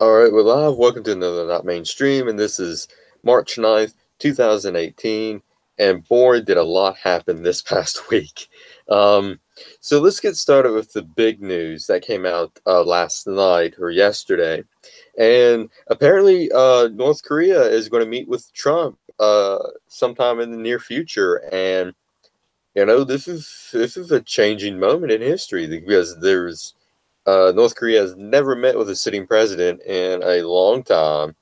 All right, we're live. Welcome to another Not Mainstream, and this is March 9th, 2018. And boy, did a lot happen this past week. Um, so let's get started with the big news that came out last night or yesterday. And apparently, North Korea is going to meet with Trump sometime in the near future. And this is a changing moment in history because there's North Korea has never met with a sitting president in a long time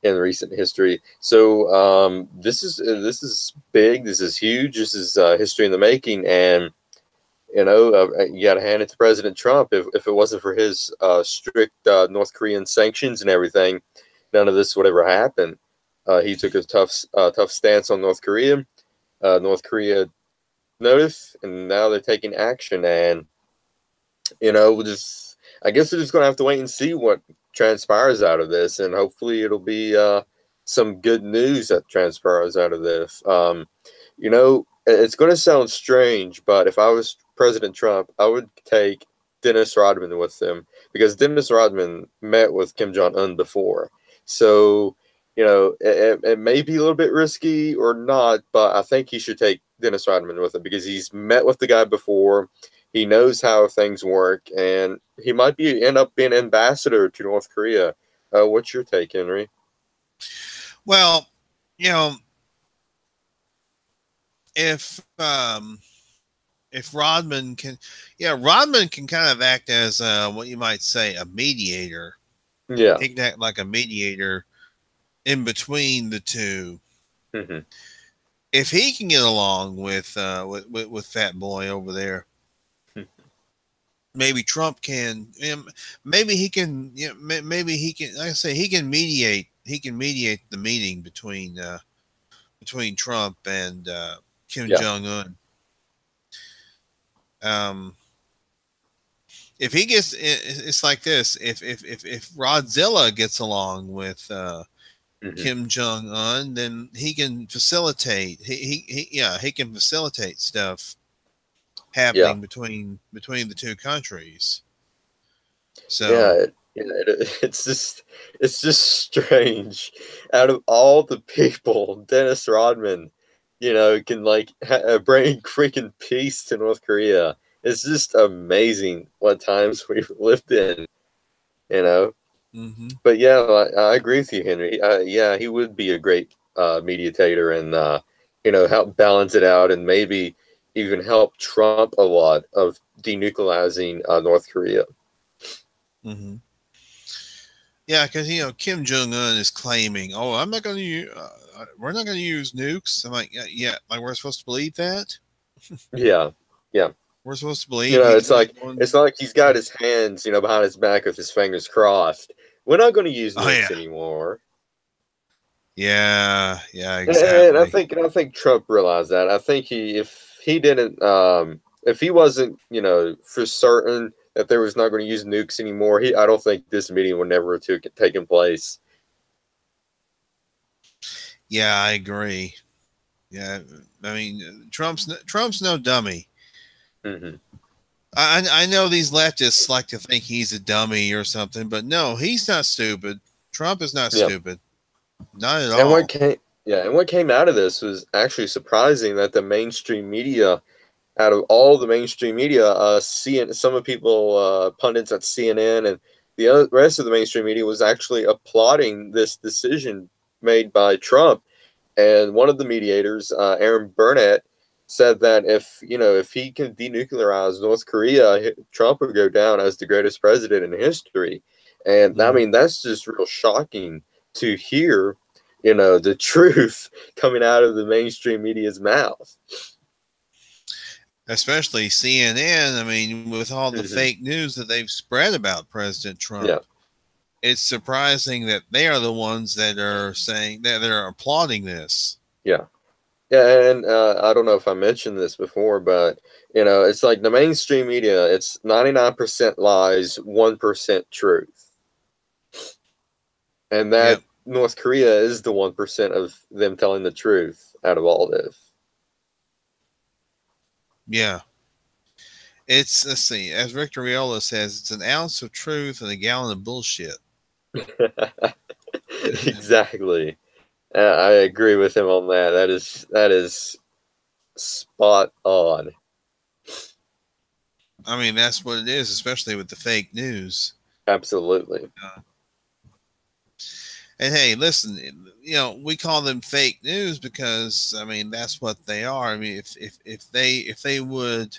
in recent history. So this is big. This is huge. This is history in the making. And you got to hand it to President Trump. If it wasn't for his strict North Korean sanctions and everything, none of this would ever happen. He took a tough stance on North Korea. North Korea noticed, and now they're taking action. And I guess we're just gonna have to wait and see what transpires out of this, and hopefully it'll be some good news that transpires out of this. It's gonna sound strange, but if I was President Trump, I would take Dennis Rodman with him because Dennis Rodman met with Kim Jong Un before. So, it may be a little bit risky or not, but I think he should take Dennis Rodman with him because he's met with the guy before. He knows how things work, and he might end up being ambassador to North Korea. What's your take, Henry? Well, you know, if Rodman can, Rodman can kind of act as what you might say a mediator. Yeah. He can act like a mediator in between the two. Mm-hmm. If he can get along with Fat Boy over there, maybe Trump can. Maybe he can. Maybe he can. Like I say, he can mediate. He can mediate the meeting between Trump and Kim Yeah. Jong Un. If he gets, it's like this. If Rodzilla gets along with Mm-hmm. Kim Jong Un, then he can facilitate. He can facilitate stuff Yeah. happening between the two countries. So It's just strange. Out of all the people, Dennis Rodman, can bring freaking peace to North Korea. It's just amazing what times we've lived in, you know. mm-hmm. But yeah, I agree with you, Henry. Yeah, he would be a great mediator and help balance it out and maybe even help Trump a lot of denuclearizing North Korea. Mm-hmm. Yeah, because Kim Jong Un is claiming, "Oh, I'm not going to use. We're not going to use nukes." I'm like, yeah, like we're supposed to believe that. Yeah, yeah. We're supposed to believe It's he's like going. it's not like he's got his hands, behind his back with his fingers crossed. We're not going to use Oh nukes yeah, anymore. yeah, And I exactly. think Trump realized that. I think if he didn't, if he wasn't, for certain that there was not going to use nukes anymore, I don't think this meeting would never have taken place. Yeah, I agree. Yeah, I mean, Trump's no dummy. Mm-hmm. I know these leftists like to think he's a dummy or something, but no, he's not stupid. Trump is not Yeah. stupid, not at And all. what came out of this was actually surprising that the mainstream media, out of all the mainstream media, some of people, pundits at CNN and the rest of the mainstream media was actually applauding this decision made by Trump. And one of the mediators, Aaron Burnett, said that if he can denuclearize North Korea, Trump would go down as the greatest president in history. And I Mm-hmm. mean, that's just real shocking to hear, the truth coming out of the mainstream media's mouth. Especially CNN. I mean, with all the Mm-hmm. fake news that they've spread about President Yeah. Trump, it's surprising that they are the ones that are saying that they're applauding this. Yeah. Yeah, and I don't know if I mentioned this before, but it's like the mainstream media. It's 99% lies, 1% truth, and that Yep. North Korea is the 1% of them telling the truth out of all this. Yeah. Let's see, as Rick Riola says, it's an ounce of truth and a gallon of bullshit. Exactly. I agree with him on that. That is spot on. I mean, that's what it is, especially with the fake news. Absolutely. And hey, listen, we call them fake news because I mean that's what they are. I mean, if they would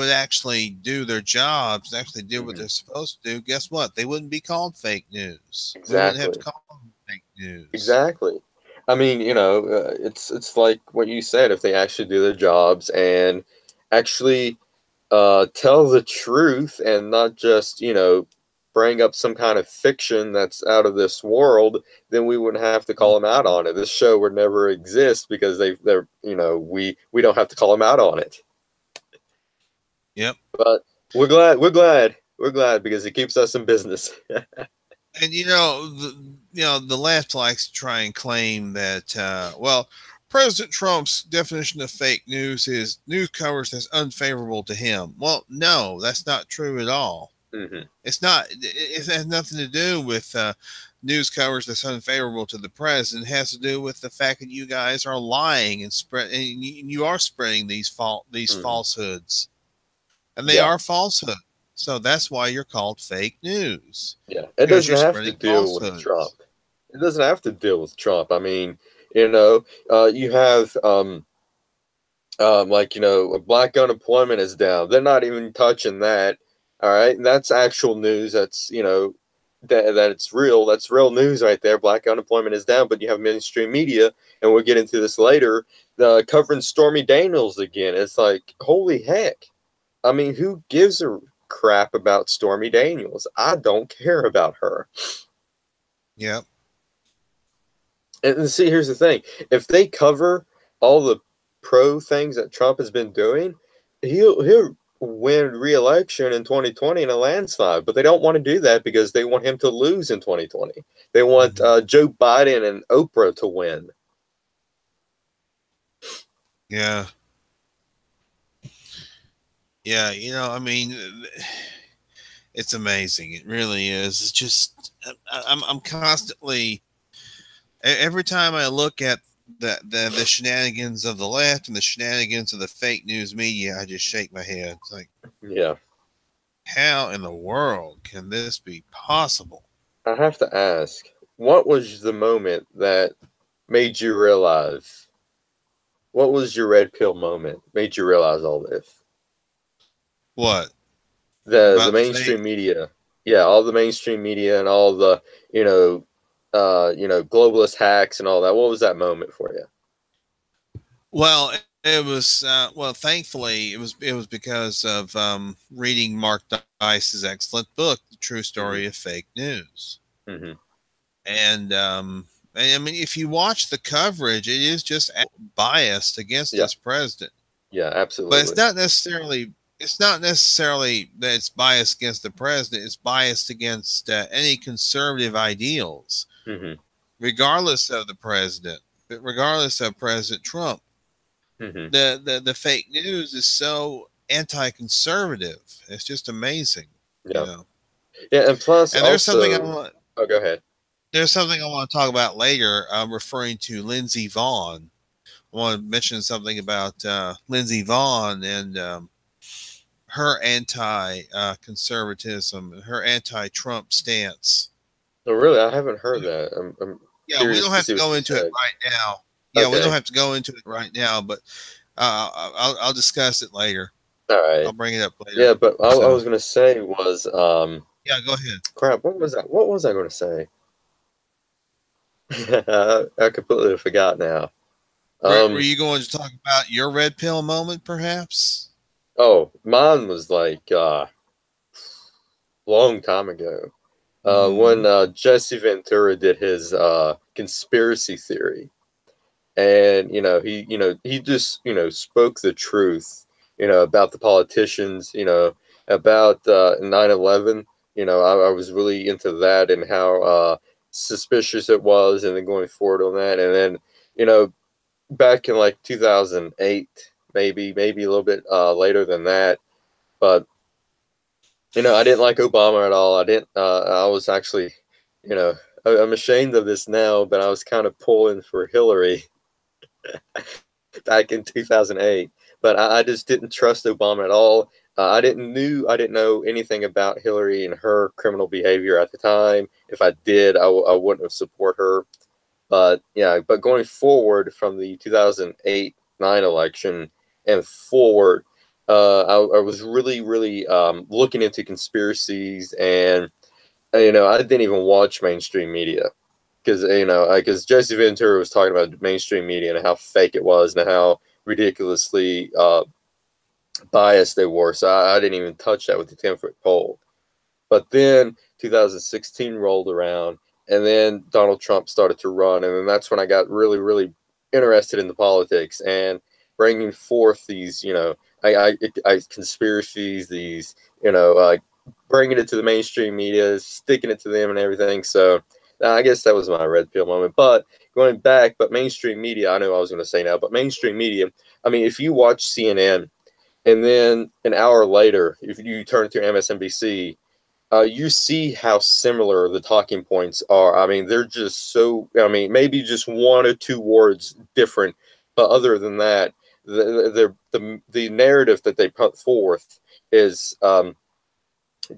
actually do their jobs, actually do what Mhm. they're supposed to do, guess what? They wouldn't be called fake news. We wouldn't have to Exactly. call them fake news. Exactly. I mean, it's like what you said. If they actually do their jobs and actually tell the truth and not just bring up some kind of fiction that's out of this world, then we wouldn't have to call them out on it. This show would never exist because they're we don't have to call them out on it. Yep. But we're glad because it keeps us in business. And the left likes to try and claim that well, President Trump's definition of fake news is news coverage that's unfavorable to him. Well, no, that's not true at all. Hmm. It's not. It has nothing to do with news coverage that's unfavorable to the president. It has to do with the fact that you guys are lying and you are spreading these Hmm. falsehoods, and they Yeah, are falsehoods. So that's why you're called fake news, yeah. It because doesn't you're have to spreading deal with Trump. falsehoods. It doesn't have to deal with Trump. I mean, you have like black unemployment is down. They're not even touching that. All right, and that's actual news. That's that it's real. That's real news right there. Black unemployment is down, but you have mainstream media, and we'll get into this later. Covering Stormy Daniels again. It's like holy heck. I mean, who gives a crap about Stormy Daniels? I don't care about her. Yep. And see, here's the thing: if they cover all the pro things that Trump has been doing, he'll win re-election in 2020 in a landslide. But they don't want to do that because they want him to lose in 2020. They want Mhm. Joe Biden and Oprah to win. Yeah. Yeah. I mean, it's amazing. It really is. It's just I'm constantly every time I look at the shenanigans of the left and the shenanigans of the fake news media, I just shake my head. It's like, Yeah, how in the world can this be possible? I have to ask, what was the moment that made you realize? What was your red pill moment? Made you realize all this? What The about the fake? mainstream media, yeah, all the mainstream media and all the you know globalist hacks and all that. What was that moment for you? Well, it was well. Thankfully, it was because of reading Mark Dice's excellent book, "The True Hmm. Story of Fake News." Hmm. And I mean, if you watch the coverage, it is just biased against Yeah, this president. yeah, But it's absolutely. not necessarily that it's biased against the president. It's biased against any conservative ideals, Hmm. regardless of the president. But regardless of President Trump, Hmm. the fake news is so anti-conservative. It's just amazing, you Yeah, know. yeah, and plus And there's something I also, want. oh, go ahead. There's something I want to talk about later. I'm referring to Lindsey Vaughn. I want to mention something about Lindsey Vaughn and her anti-conservatism, her anti-Trump stance. No, really, I haven't heard that. I'm Yeah, we curious don't to have see to what go you into it said. right now. Yeah, we don't Okay, have to go into it right now, but I'll discuss it later. all I'll right. bring it up later. Yeah, but I So was gonna say was yeah, go ahead. crap. What was that? What was I gonna say? I completely forgot now. Were Um, you going to talk about your red pill moment, perhaps? oh, mine was like long time ago. When Hmm. Jesse Ventura did his conspiracy theory, and he just spoke the truth, about the politicians, about 9/11. I was really into that and how suspicious it was, and then going forward on that, and then you know back in like 2008, maybe a little bit later than that, but I didn't like Obama at all. I didn't. I was actually, you know, I'm ashamed of this now, but I was kind of pulling for Hillary back in 2008. But I just didn't trust Obama at all. I didn't know anything about Hillary and her criminal behavior at the time. If I did, I wouldn't have support her. But yeah, but going forward from the 2008 9 election and forward, I was really, really looking into conspiracies, and I didn't even watch mainstream media because because Jesse Ventura was talking about mainstream media and how fake it was and how ridiculously biased they were. So I didn't even touch that with the 10-foot pole. But then 2016 rolled around, and then Donald Trump started to run, and then that's when I got really, really interested in the politics and bringing forth these, conspiracies, these, bringing it to the mainstream media, sticking it to them, and everything. So I guess that was my red pill moment. But going back, but mainstream media, I know what I was going to say now, but mainstream media. I mean, if you watch CNN, and then an hour later, if you turn to MSNBC, you see how similar the talking points are. I mean, they're just so. I mean, maybe just one or two words different, but other than that, the narrative that they put forth is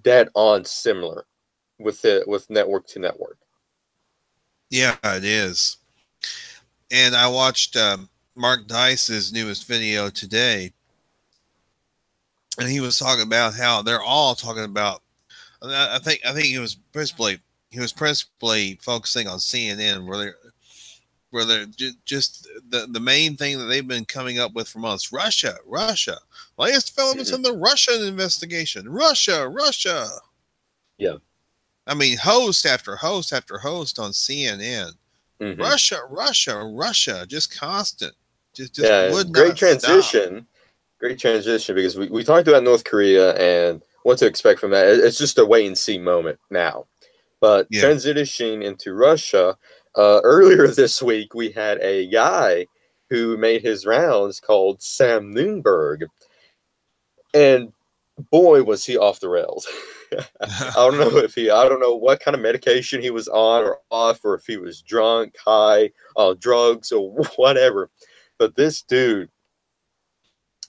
dead on similar with network to network. Yeah, it is. And I watched Mark Dice's newest video today, and he was talking about how they're all talking about. I think he was principally focusing on CNN, where they're just the main thing that they've been coming up with for months. Russia, latest developments Mm-hmm. in the Russian investigation. Russia. Yeah. I mean, host after host after host on CNN. Mm-hmm. Russia, just constant, just Yeah. would Great not stop. transition. Great transition because we talked about North Korea and what to expect from that. It's just a wait and see moment now. But Yeah. transitioning into Russia, earlier this week we had a guy who made his rounds called Sam Noonberg, and boy was he off the rails. I don't know what kind of medication he was on or off, or if he was drunk, high, drugs, or whatever. But this dude,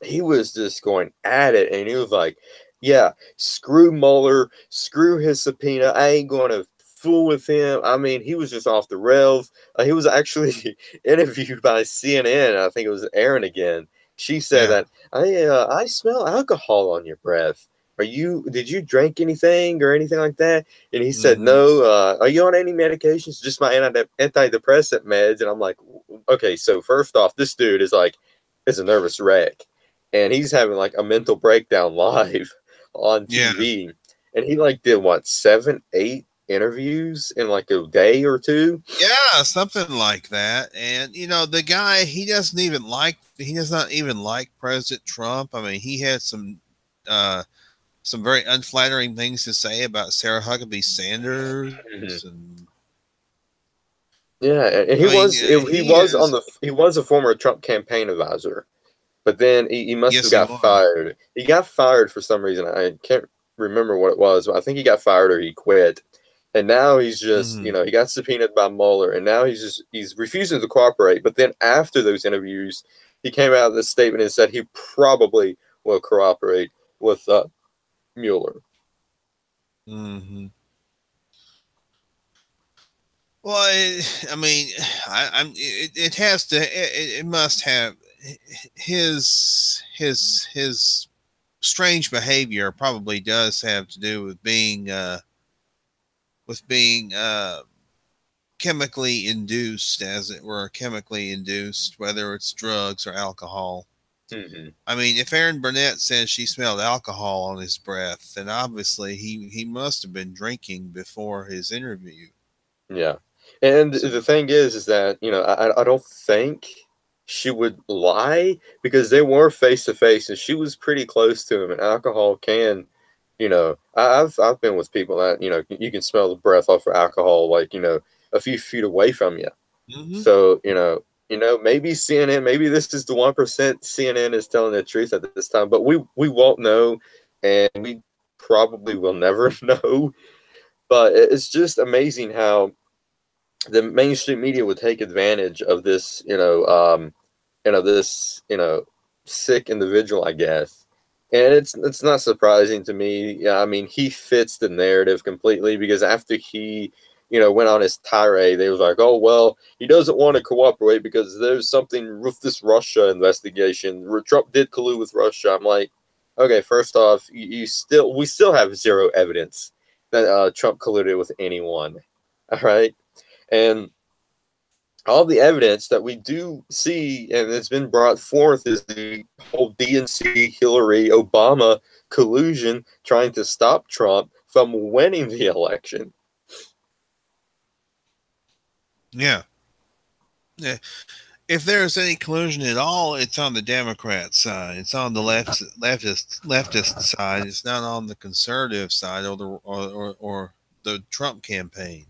he was just going at it, and he was like, "Yeah, screw Mueller, screw his subpoena. I ain't going to fool with him." I mean, he was just off the rails. He was actually interviewed by CNN. I think it was Aaron again. She said Yeah. that I smell alcohol on your breath. Did you drink anything or anything like that? And he said, Hmm. no. Are you on any medications? Just my antidepressant meds. And I'm like, okay, so first off, this dude is a nervous wreck, and he's having like a mental breakdown live on Yeah. TV. And he like did what, 7, 8 interviews in like a day or two. Yeah, something like that. And the guy, he does not even like President Trump. I mean, he had some very unflattering things to say about Sarah Huckabee Mhm. Sanders, and Yeah, and I mean, he is. he was a former Trump campaign advisor, but then he must Yes, have he got was. fired. He got fired for some reason. I can't remember what it was, but I think he got fired or he quit. And now he's just, Hmm. he got subpoenaed by Mueller, and now he's refusing to cooperate. But then after those interviews, he came out with a statement and said he probably will cooperate with Mueller. Hmm. Well, I mean, it has to. It must have his strange behavior. Probably does have to do with being chemically induced, as it were, chemically induced, whether it's drugs or alcohol. Hmm. I mean, if Aaron Burnett says she smelled alcohol on his breath, then obviously he must have been drinking before his interview. Yeah, and So, the thing is that I don't think she would lie because they were face to face, and she was pretty close to him. And alcohol can, I've been with people that you can smell the breath off of alcohol like a few feet away from you. hmm. So maybe CNN, maybe this is the 1% CNN is telling the truth at this time, but we won't know, and probably will never know. But it's just amazing how the mainstream media would take advantage of this, this, sick individual, I guess. And it's not surprising to me. Yeah, I mean, he fits the narrative completely because after he, went on his tirade, they was like, "Oh well, he doesn't want to cooperate because there's something with this Russia investigation. Trump did collude with Russia." I'm like, okay, first off, we still have zero evidence that Trump colluded with anyone. All right, and all the evidence that we do see and it's been brought forth is the whole DNC Hillary Obama collusion trying to stop Trump from winning the election. Yeah. Yeah. If there's any collusion at all, it's on the Democrat side. It's on the leftist side. It's not on the conservative side or the Trump campaign.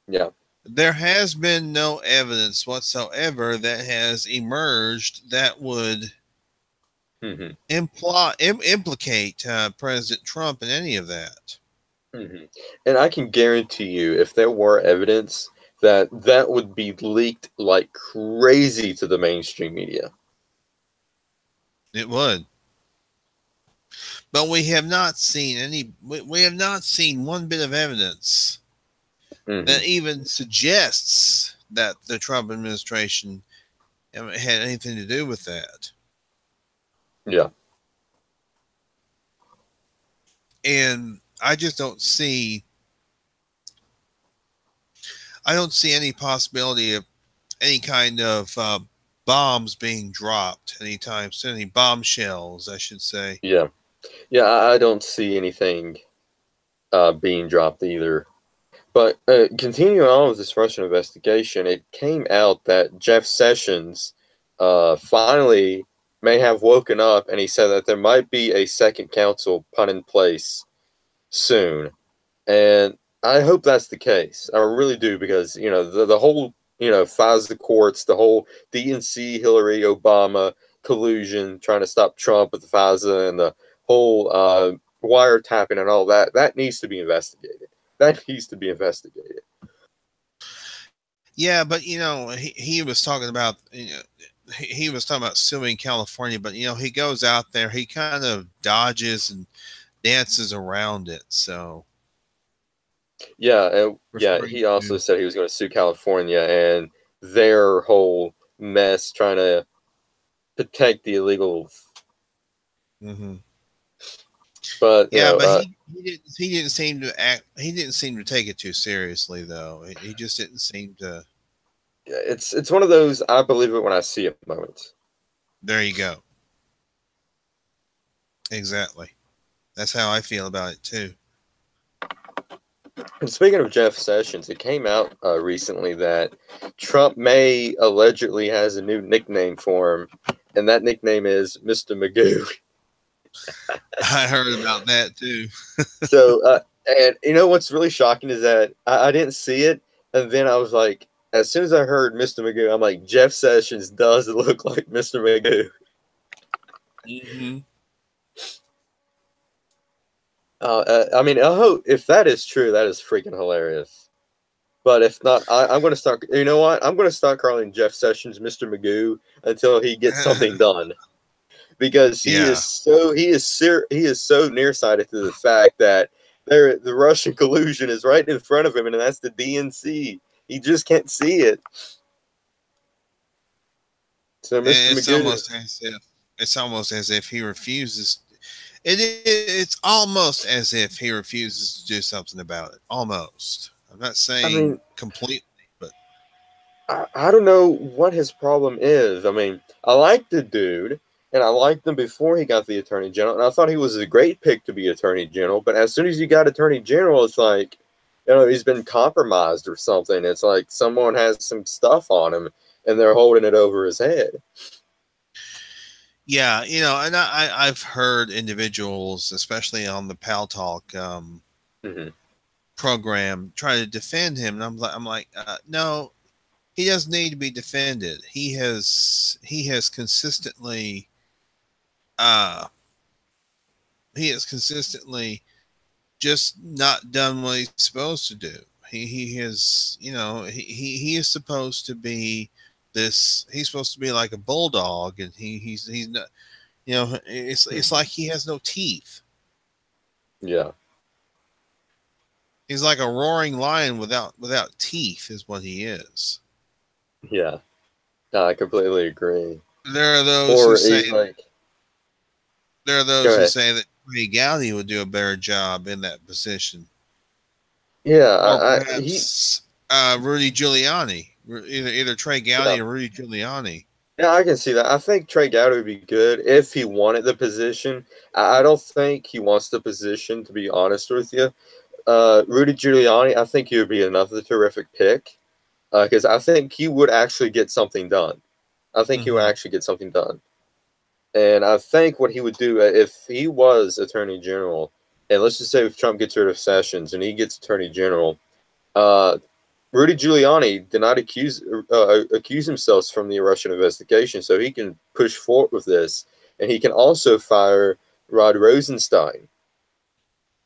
Yeah. There has been no evidence whatsoever that has emerged that would implicate President Trump in any of that. And I can guarantee you, if there were evidence, that would be leaked like crazy to the mainstream media. It would. But we have not seen any. We have not seen one bit of evidence that even suggests that the Trump administration had anything to do with that. Yeah. And I just don't see. I don't see any possibility of any kind of bombs being dropped anytime soon. Any bombshells, I should say. Yeah. Yeah, I don't see anything being dropped either. But continuing on with this Russian investigation, it came out that Jeff Sessions finally may have woken up, and he said that there might be a second council put in place soon. And I hope that's the case. I really do, because, the whole, FISA courts, the whole DNC, Hillary, Obama collusion, trying to stop Trump with the FISA and the whole wiretapping and all that, that needs to be investigated. That needs to be investigated. Yeah, but he was talking about he was talking about suing California, but he goes out there, he kind of dodges and dances around it. So yeah, he also said he was going to sue California and their whole mess trying to protect the illegal. But but he didn't seem to act. He didn't seem to take it too seriously, though. He just didn't seem to. It's one of those I believe it when I see it moments. There you go. Exactly. That's how I feel about it too. And speaking of Jeff Sessions, it came out recently that Trump may allegedly has a new nickname for him, and that nickname is Mr. Magoo. I heard about that too. So, and what's really shocking is that I didn't see it, and then I was like, as soon as I heard Mr. Magoo, I'm like, Jeff Sessions does look like Mr. Magoo. I mean, I hope if that is true, that is freaking hilarious. But if not, I'm going to start. You know what? I'm going to start calling Jeff Sessions Mr. Magoo until he gets something done, because he is so nearsighted to the fact that the Russian collusion is right in front of him, and that's the DNC. He just can't see it. So Mr. Magoo, it's almost as if he refuses. It's almost as if he refuses to do something about it. Almost. I'm not saying completely, but I don't know what his problem is. I mean, I like the dude, and I liked him before he got the Attorney General, and I thought he was a great pick to be Attorney General. But as soon as you got Attorney General, it's like, he's been compromised or something. It's like someone has some stuff on him, and they're holding it over his head. Yeah, and I've heard individuals, especially on the Pal Talk program, try to defend him, and I'm like, no, he doesn't need to be defended. He has consistently he has consistently just not done what he's supposed to do. He has, you know, he is supposed to be this. He's supposed to be like a bulldog, and he's not. You know, it's Mhm. like he has no teeth. Yeah. He's like a roaring lion without teeth, is what he is. Yeah. No, I completely agree. There are those who Or say he's like, there are go those who ahead. say that Ray Gowdy would do a better job in that position, Yeah, or he, perhaps Rudy Giuliani, either Trey yeah, Gowdy or Rudy Giuliani. yeah, I can see that. I think Trey Gowdy would be good if he wanted the position. I don't think he wants the position, to be honest with you. Rudy Giuliani, I think he would be another terrific pick because I think he would actually get something done. I think he would Hmm. actually get something done. And I think what he would do if he was Attorney General, and let's just say if Trump gets rid of Sessions and he gets Attorney General, uh, Rudy Giuliani did not accuse himself from the Russian investigation, so he can push forward with this, and he can also fire Rod Rosenstein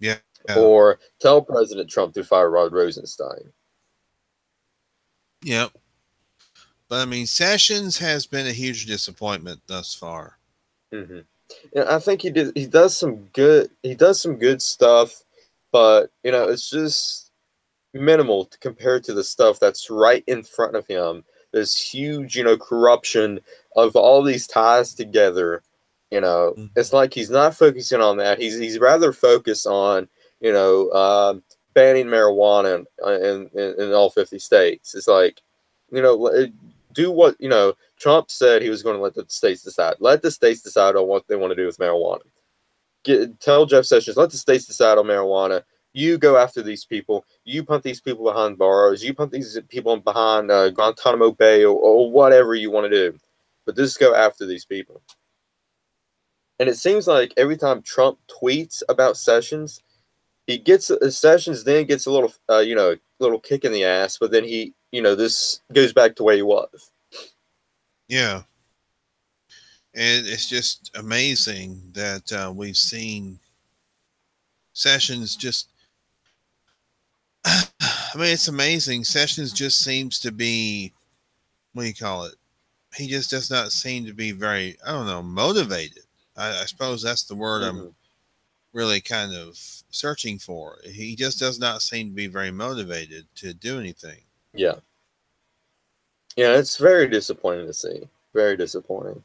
Yeah, yeah, or tell President Trump to fire Rod Rosenstein. yep. But I mean, Sessions has been a huge disappointment thus far. Hmm. And I think he does some good stuff, but it's just minimal compared to the stuff that's right in front of him. This huge, corruption of all these ties together. It's Hmm. like he's not focusing on that. He's rather focused on, you know, um banning marijuana in all 50 states. It's like, do what Trump said he was going to let the states decide. Let the states decide on what they want to do with marijuana. Tell Jeff Sessions, let the states decide on marijuana. You go after these people. You put these people behind bars. You put these people behind Guantanamo Bay or whatever you want to do. But just go after these people. And it seems like every time Trump tweets about Sessions, he gets Sessions then gets a little, little kick in the ass. But then this goes back to where he was. Yeah, and it's just amazing that we've seen Sessions just. I mean, it's amazing. Sessions just seems to be, what do you call it? He just does not seem to be very, I don't know, motivated. I suppose that's the word I'm Hmm. really kind of searching for. He just does not seem to be very motivated to do anything. Yeah, yeah, it's very disappointing to see. Very disappointing.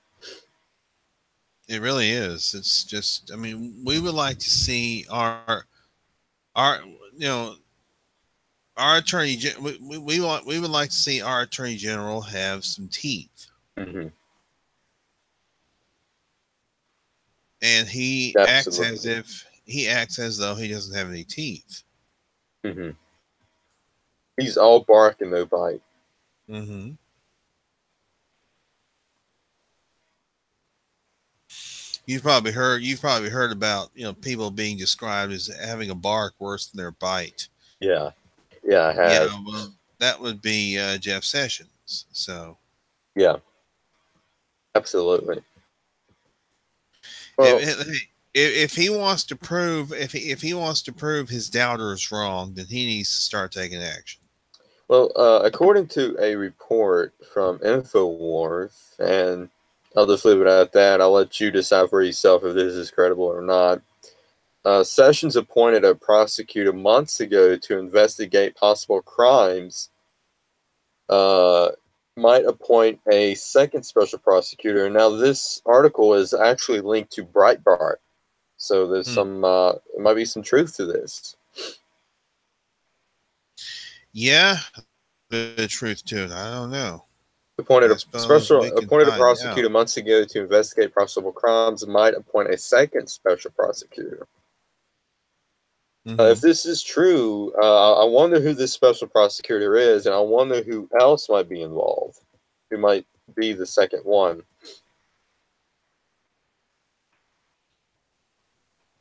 It really is. It's just, I mean, we would like to see our, you know, our we would like to see our attorney general have some teeth, Hmm. and Absolutely. he acts as though he doesn't have any teeth. Hmm. He's all bark and no bite. Hmm. You've probably heard about, you know, people being described as having a bark worse than their bite. Yeah, yeah, I Yeah, have. well, that would be Jeff Sessions. So Yeah, absolutely. Well, if, if he wants to prove if he wants to prove his doubters wrong, then he needs to start taking action. according to a report from Infowars, and I'll just leave it at that. I'll let you decide for yourself if this is credible or not. Sessions appointed a prosecutor months ago to investigate possible crimes. Uh, might appoint a second special prosecutor. Now, this article is actually linked to Breitbart. So there's Hmm. some, there might be some truth to this. Yeah, the truth to it. I don't know. Appointed I a suppose we can find out. prosecutor months ago to investigate possible crimes. Might appoint a second special prosecutor. If Hmm. this is true, I wonder who this special prosecutor is, and I wonder who else might be involved. Who might be the second one?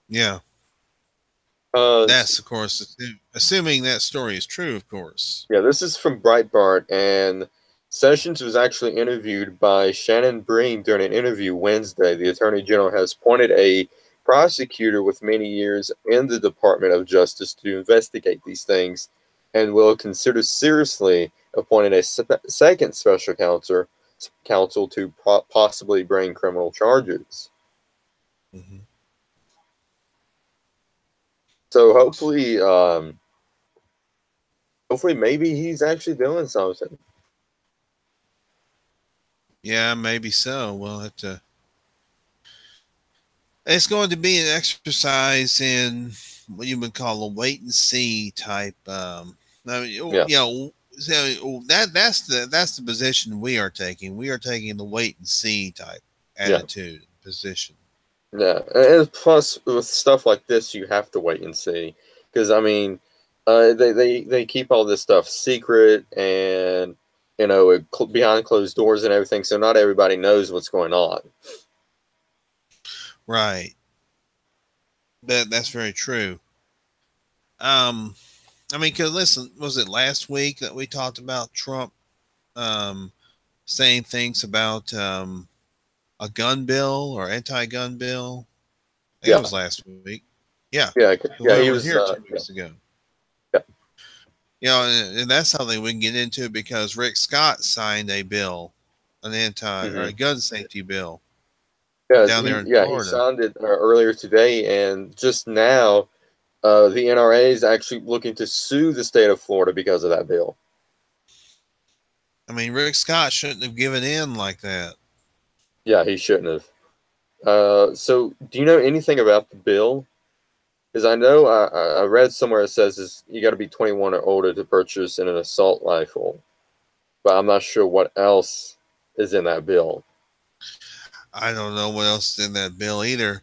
Yeah, Uh, that's of course assuming that story is true. Of course. Yeah, this is from Breitbart, and Sessions was actually interviewed by Shannon Breen during an interview Wednesday. The Attorney General has appointed a prosecutor with many years in the Department of Justice to investigate these things, and will consider seriously appointing a second special counsel to possibly bring criminal charges. Mm-hmm. So hopefully maybe he's actually doing something. Yeah, maybe so. We'll have to. It's going to be an exercise in what you would call a wait and see type. I mean, Yeah, so that's the position we are taking. We are taking the wait and see type yeah, attitude position. yeah. And plus, with stuff like this, you have to wait and see, because I mean, they keep all this stuff secret, and behind closed doors and everything, so not everybody knows what's going on. Right. That's very true. Um, I mean, because listen, was it last week that we talked about Trump um, saying things about a gun bill or anti-gun bill? I think it Yeah, was last week. Yeah, yeah, we yeah. He were was. here two Yeah, weeks ago. yeah. You know, and that's something we can get into because Rick Scott signed a bill, an anti or Mm-hmm. a gun safety bill Yeah, down there in he Florida. signed it earlier today, and just now, the NRA is actually looking to sue the state of Florida because of that bill. I mean, Rick Scott shouldn't have given in like that. Yeah, he shouldn't have. So do you know anything about the bill? Because I know I read somewhere it says you got to be 21 or older to purchase an assault rifle, but I'm not sure what else is in that bill. I don't know what else is in that bill either.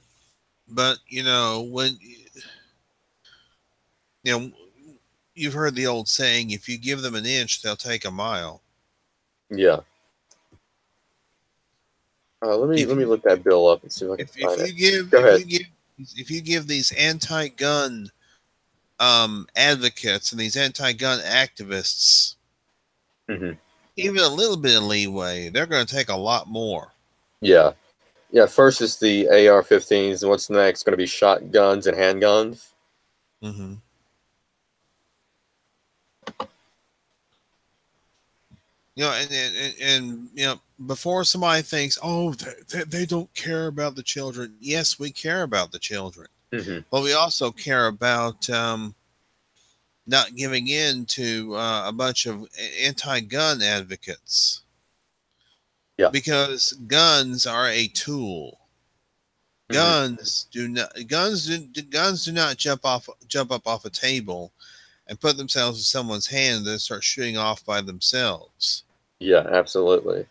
But when you know you've heard the old saying, if you give them an inch, they'll take a mile. Yeah. Let If me you look that bill up and see if I can if find it. you give Go ahead. if you give these anti-gun advocates and these anti-gun activists Hmm. even a little bit of leeway, they're going to take a lot more. Yeah. Yeah. First is the AR-15s, and what's next? Going to be shotguns and handguns. Mm-hmm. And before somebody thinks, oh, they don't care about the children. Yes, we care about the children, Hmm. but we also care about not giving in to a bunch of anti-gun advocates Yeah. because guns are a tool. Hmm. Guns do not jump up off a table and put themselves in someone's hand and then start shooting off by themselves. Yeah. Absolutely.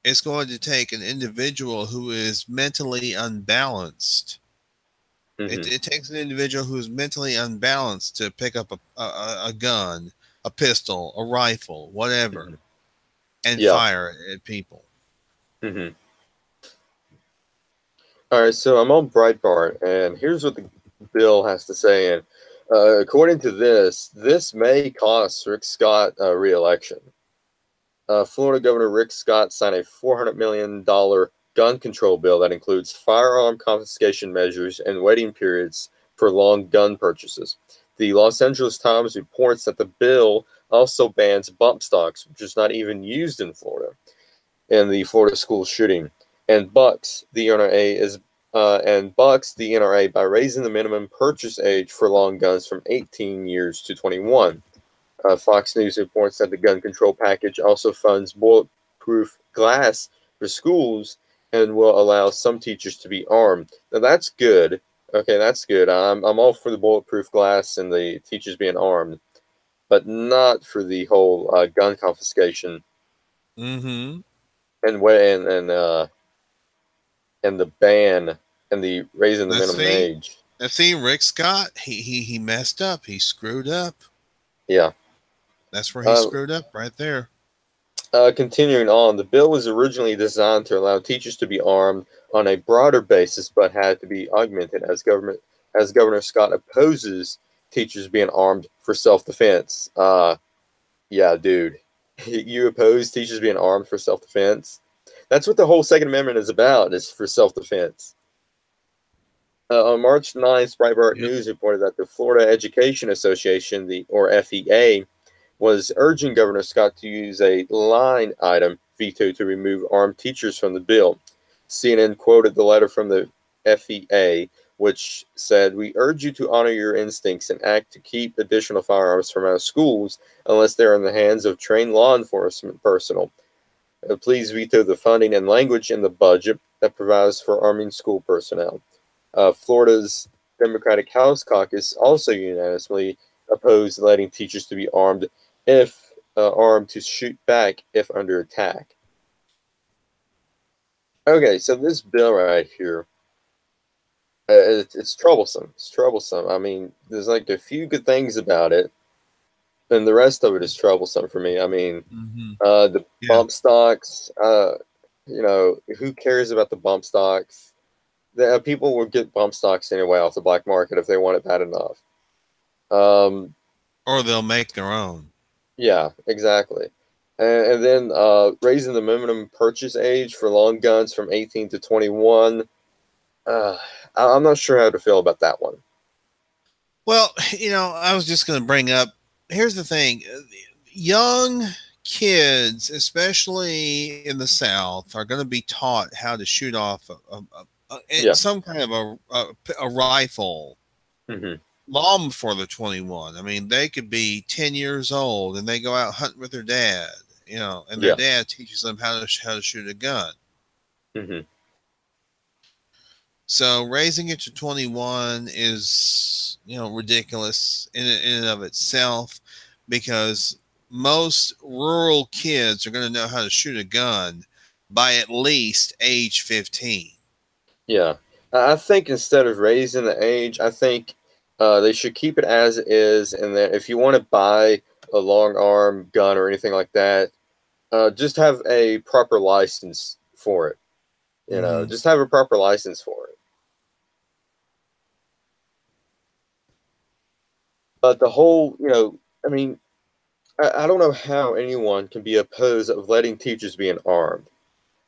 It's going to take an individual who is mentally unbalanced. Hmm. It takes an individual who is mentally unbalanced to pick up a gun, a pistol, a rifle, whatever, Hmm. and Yeah. fire at people. Hmm. All right, so I'm on Breitbart, and here's what the bill has to say. And according to this may cost Rick Scott a re-election. Florida Governor Rick Scott signed a $400 million gun control bill that includes firearm confiscation measures and waiting periods for long gun purchases. The Los Angeles Times reports that the bill also bans bump stocks, which is not even used in Florida, in the Florida school shooting, and bucks the NRA by raising the minimum purchase age for long guns from 18 years to 21. Fox News reports that the gun control package also funds bulletproof glass for schools and will allow some teachers to be armed. Now that's good. Okay, that's good. I'm all for the bulletproof glass and the teachers being armed, but not for the whole gun confiscation Mm-hmm. and and the ban and the raising the Let's minimum see. age. Let's see. Rick Scott, he messed up. He screwed up. Yeah. That's where he Uh, screwed up right there. Continuing on, the bill was originally designed to allow teachers to be armed on a broader basis, but had to be augmented as Governor Scott opposes teachers being armed for self-defense. Yeah, dude, you oppose teachers being armed for self-defense. That's what the whole Second Amendment is about. Is for self-defense. On March 9th, Breitbart Yep. News reported that the Florida Education Association, or FEA, was urging Governor Scott to use a line item veto to remove armed teachers from the bill. CNN quoted the letter from the FEA, which said, "We urge you to honor your instincts and act to keep additional firearms from our schools unless they're in the hands of trained law enforcement personnel. Please veto the funding and language in the budget that provides for arming school personnel." Florida's Democratic House Caucus also unanimously opposed letting teachers to be armed if armed to shoot back if under attack. Okay, so this bill right here, it's troublesome. It's troublesome. I mean, there's like a few good things about it, and the rest of it is troublesome for me. I mean, Mm-hmm. the Yeah. bump stocks. Who cares about the bump stocks? People will get bump stocks anyway off the black market if they want it bad enough. Um, Or they'll make their own. yeah, exactly. And then raising the minimum purchase age for long guns from 18 to 21. Uh, I'm not sure how to feel about that one. Well, I was just going to bring up. Here's the thing: young kids, especially in the South, are going to be taught how to shoot off Yeah. some kind of a rifle Hmm. long before they're 21. I mean, they could be 10 years old and they go out hunting with their dad, and their Yeah. dad teaches them how to shoot a gun. Hmm. So raising it to 21 is, ridiculous in and of itself, because most rural kids are going to know how to shoot a gun by at least age 15. Yeah. I think instead of raising the age, I think they should keep it as it is. And then if you want to buy a long arm gun or anything like that, just have a proper license for it. Mm-hmm. Just have a proper license for it. But the whole, I mean, I don't know how anyone can be opposed of letting teachers be armed.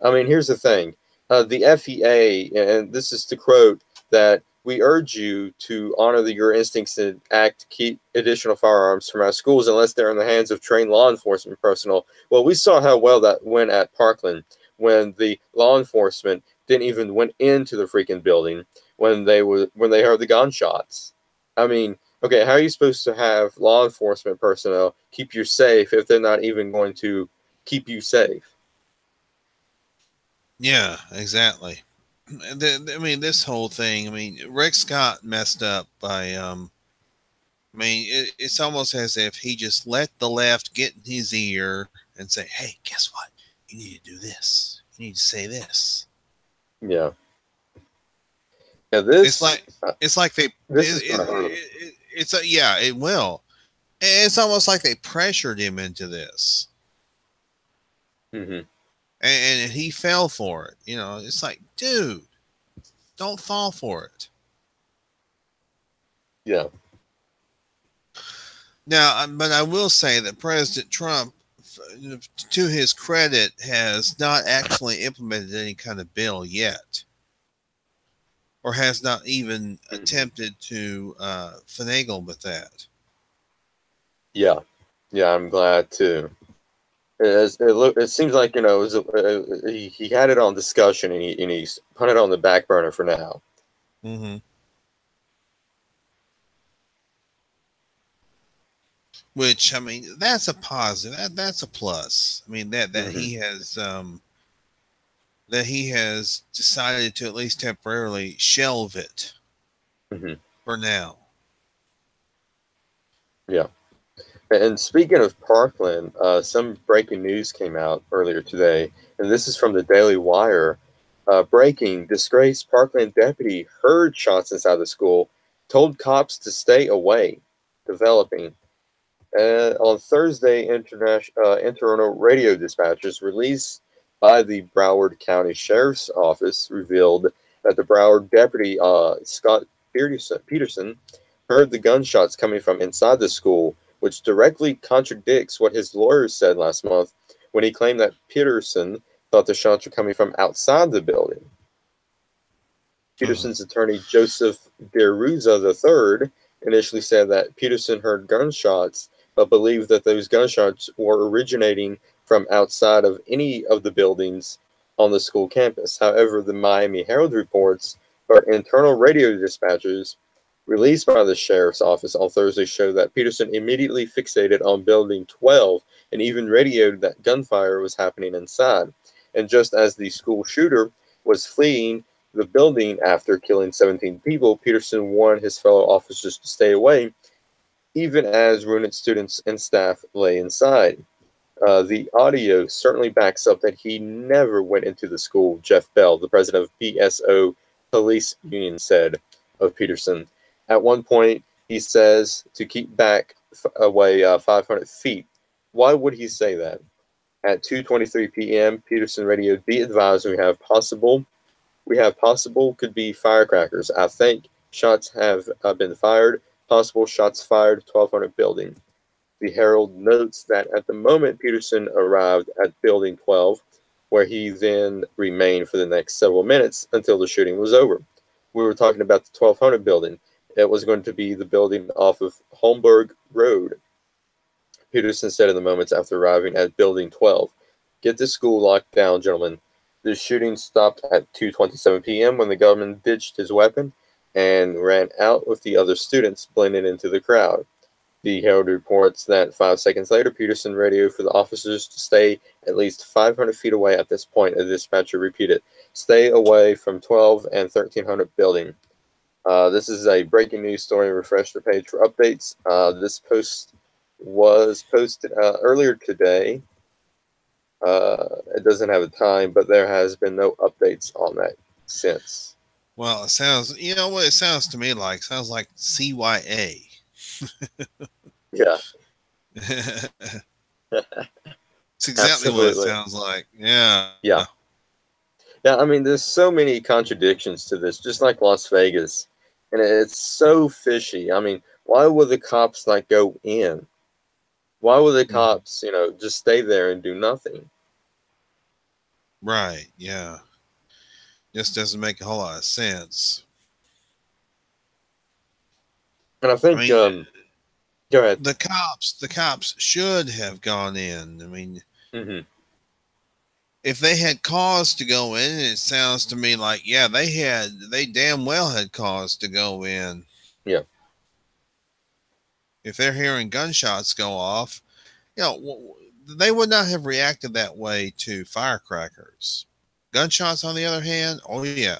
I mean, here's the thing. The FEA, and this is to quote, that we urge you to honor your instincts and act to keep additional firearms from our schools unless they're in the hands of trained law enforcement personnel. Well, we saw how well that went at Parkland when the law enforcement didn't even went into the freaking building when they heard the gunshots. I mean, okay, how are you supposed to have law enforcement personnel keep you safe if they're not even going to keep you safe? Yeah, exactly. I mean, this whole thing. I mean, Rick Scott messed up by. I mean, it's almost as if he just let the left get in his ear and say, "Hey, guess what? You need to do this. You need to say this." Yeah. Yeah, It's like it's like they. this is gonna hurt him. It's a yeah. It will. It's almost like they pressured him into this, Hmm. and he fell for it. It's like, dude, don't fall for it. Yeah. Now, but I will say that President Trump, to his credit, has not actually implemented any kind of bill yet, or has not even Hmm. attempted to finagle with that. Yeah. Yeah, I'm glad too. It seems like he had it on discussion and he's put it on the back burner for now. Hmm. Which, I mean, that's a positive. That's a plus. I mean, Hmm. that he has decided to at least temporarily shelve it Hmm. for now. Yeah. And speaking of Parkland, some breaking news came out earlier today, and this is from the Daily Wire. Breaking: disgraced Parkland deputy heard shots inside the school, told cops to stay away. Developing. On Thursday, internal radio dispatches released by the Broward County Sheriff's Office revealed that the Broward deputy, Scott Peterson, heard the gunshots coming from inside the school, which directly contradicts what his lawyers said last month when he claimed that Peterson thought the shots were coming from outside the building. Peterson's attorney, Joseph DeRuza III, initially said that Peterson heard gunshots, but believed that those gunshots were originating from outside of any of the buildings on the school campus. However, the Miami Herald reports by internal radio dispatchers released by the sheriff's office on Thursday show that Peterson immediately fixated on Building 12 and even radioed that gunfire was happening inside. And just as the school shooter was fleeing the building after killing 17 people, Peterson warned his fellow officers to stay away, even as wounded students and staff lay inside. The audio certainly backs up that he never went into the school, Jeff Bell, the president of PSO Police Union, said of Peterson. At one point, he says to keep back away 500 feet. Why would he say that? At 2:23 p.m., Peterson radioed, "Be advised, we have possible could be firecrackers. I think shots have been fired. Possible shots fired, 1200 building." The Herald notes that at the moment Peterson arrived at Building 12, where he then remained for the next several minutes until the shooting was over. We were talking about the 1200 building. It was going to be the building off of Holmberg Road. Peterson said in the moments after arriving at Building 12, "Get the school locked down, gentlemen." The shooting stopped at 2:27 p.m. when the gunman ditched his weapon and ran out with the other students, blending into the crowd. The Herald reports that 5 seconds later, Peterson radioed for the officers to stay at least 500 feet away at this point. A dispatcher repeated, "Stay away from 12 and 1300 building." This is a breaking news story. Refresh the page for updates. This post was posted earlier today. It doesn't have a time, but there has been no updates on that since. Well, it sounds, you know what it sounds to me like? It sounds like CYA. Yeah. It's exactly what it sounds like. Yeah. Yeah. Yeah, I mean, there's so many contradictions to this, just like Las Vegas. And it's so fishy. I mean, why would the cops not go in? Why would the cops, just stay there and do nothing? Right, yeah. Just doesn't make a whole lot of sense. And I think, go ahead. The cops should have gone in. I mean, if they had cause to go in, it sounds to me like, yeah, they damn well had cause to go in. Yeah. If they're hearing gunshots go off, they would not have reacted that way to firecrackers. Gunshots, on the other hand, oh yeah.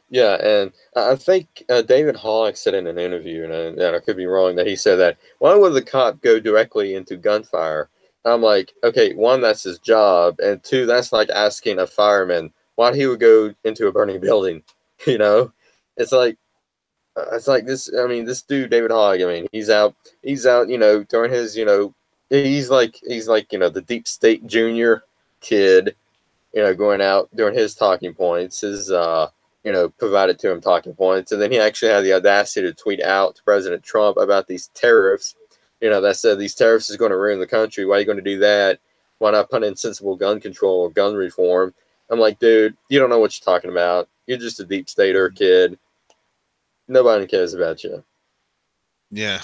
Yeah, and I think David Hawk said in an interview, and I could be wrong, that he said that, why would the cop go directly into gunfire? I'm like, okay, one, that's his job, and two, that's like asking a fireman why he would go into a burning building. It's like this. I mean, this dude, David Hogg. I mean, he's out. During his, he's like, the deep state junior kid. Going out during his talking points. His, provided to him talking points, and then he actually had the audacity to tweet out to President Trump about these tariffs. That said these tariffs is going to ruin the country. Why are you going to do that? Why not put in sensible gun control or gun reform? I'm like, dude, you don't know what you're talking about. You're just a deep stater kid. Nobody cares about you. Yeah.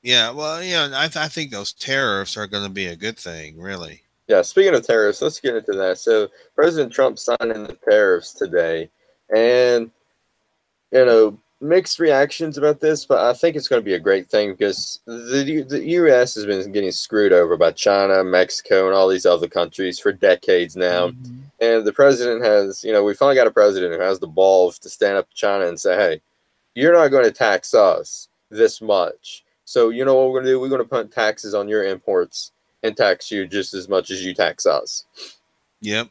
Yeah, well, I think those tariffs are going to be a good thing, really. Yeah, speaking of tariffs, let's get into that. So President Trump signed in the tariffs today, and, mixed reactions about this, but I think it's going to be a great thing because the U.S. has been getting screwed over by China, Mexico, and all these other countries for decades now. Mm-hmm. And the president has, we finally got a president who has the balls to stand up to China and say, hey, you're not going to tax us this much. So you know what we're going to do? We're going to put taxes on your imports and tax you just as much as you tax us. Yep.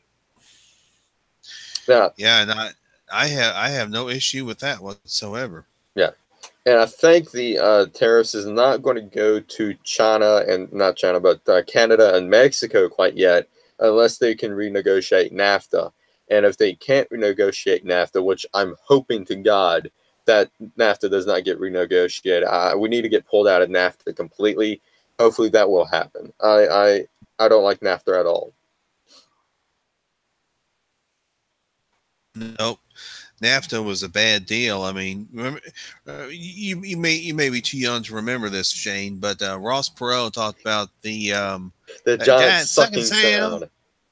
Now, yeah, and I have no issue with that whatsoever. Yeah. And I think the tariffs is not going to go to China and not China, but Canada and Mexico quite yet, unless they can renegotiate NAFTA. And if they can't renegotiate NAFTA, which I'm hoping to God that NAFTA does not get renegotiated, we need to get pulled out of NAFTA completely. Hopefully that will happen. I don't like NAFTA at all. Nope. NAFTA was a bad deal. I mean, remember, you may be too young to remember this, Shane, but Ross Perot talked about The that giant giant sucking sucking sound. sound.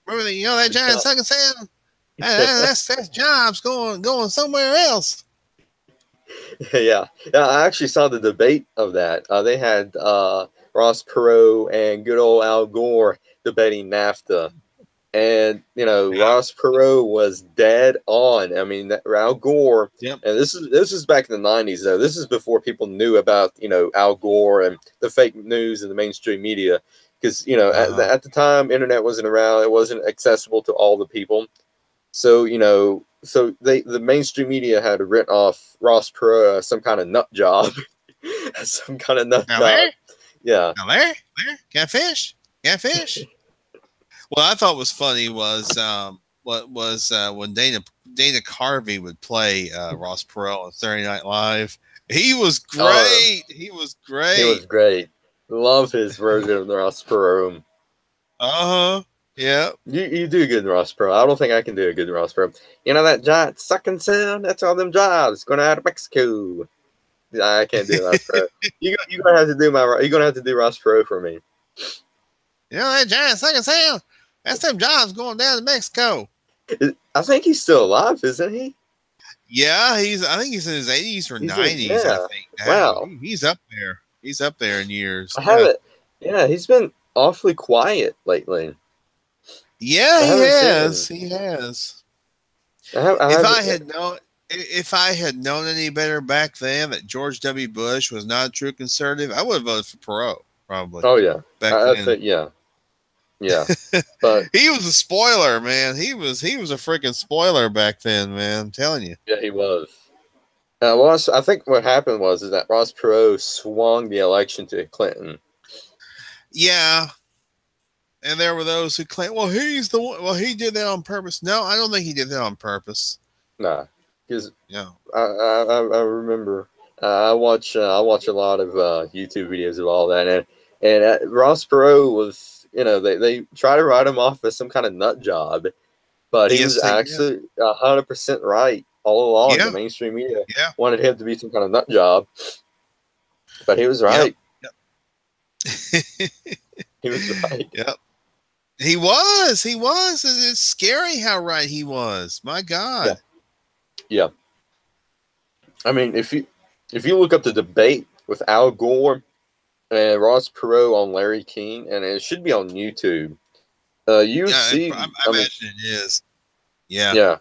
Remember that The giant sucking sound? That's jobs going somewhere else. yeah, yeah. I actually saw the debate of that. They had Ross Perot and good old Al Gore debating NAFTA, and Yeah. Ross Perot was dead on. I mean, Al Gore, Yep. and this is back in the '90s though. This is before people knew about Al Gore and the fake news and the mainstream media, because Uh-huh. at the time, internet wasn't around. It wasn't accessible to all the people. So the mainstream media had written off Ross Perot as some kind of nut job, some kind of nut Now job. there, Yeah. now there, catfish, catfish. What I thought was funny was what was when Dana Carvey would play Ross Perot on Saturday Night Live. He was Oh, great. He was he great. was great. Love his version of the Ross Perot. Uh huh. Yeah. You do good, Ross Perot. I don't think I can do a good Ross Perot. That giant sucking sound? That's all them jobs going out of Mexico. I can't do Ross Perot. You gonna have to do you're gonna have to do Ross Perot for me. That giant second sound. That's them jobs going down to Mexico. I think he's still alive, isn't he? Yeah, I think he's in his 80s or He's in 90s. I yeah. think now Wow. he's up there. He's up there in years. I Yeah. haven't. Yeah, he's been awfully quiet lately. Yeah, I he haven't seen has. him. He has. I If haven't. I had known, if I had known any better back then that George W. Bush was not a true conservative, I would have voted for Perot probably Oh yeah, back I then. think yeah, yeah. But He was a spoiler, man. He was a freaking spoiler back then, man. I'm telling you. yeah, he was. I think what happened was is that Ross Perot swung the election to Clinton. Yeah, and there were those who claim, well, he's the one. Well, he did that on purpose. No, I don't think he did that on purpose. Nah, because No. I remember I watch a lot of YouTube videos of all that, and Ross Perot was they try to write him off as some kind of nut job, but he was Yes, they did. actually 100% right all along. The Yeah. mainstream media Yeah. wanted him to be some kind of nut job, but he was Yep. right. Yep. He was right. Yep. He was. He was. It's scary how right he was. My Yeah, God. yeah. I mean, if you look up the debate with Al Gore and Ross Perot on Larry King, and it should be on YouTube. You Yeah, see, I I mean, imagine it is. Yeah. yeah,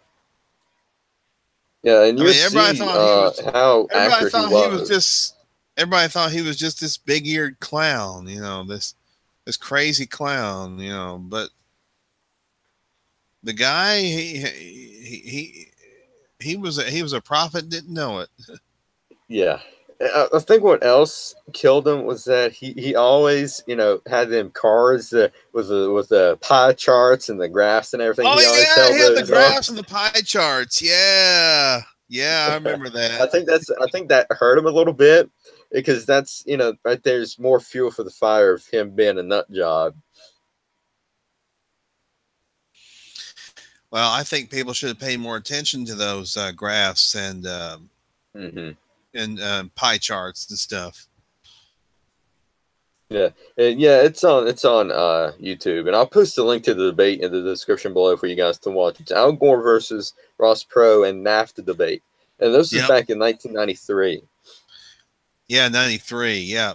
yeah, and I you mean, everybody see thought he was. how Everybody accurate he thought he was was. just. Everybody thought he was just this big-eared clown. This crazy clown. But the guy, he was a prophet. Didn't know it. Yeah, I think what else killed him was that he always had them cards with the pie charts and the graphs and everything. Oh He always yeah, held he had the those up. graphs and the pie charts. Yeah, yeah, I remember that. I think that hurt him a little bit because that's right there's more fuel for the fire of him being a nut job. Well, I think people should have paid more attention to those graphs Hmm. and pie charts and stuff. Yeah, yeah, it's on YouTube, and I'll post a link to the debate in the description below for you guys to watch. It's Al Gore versus Ross Perot and NAFTA debate, and this is Yep. back in 1993. Yeah, 93. Yeah.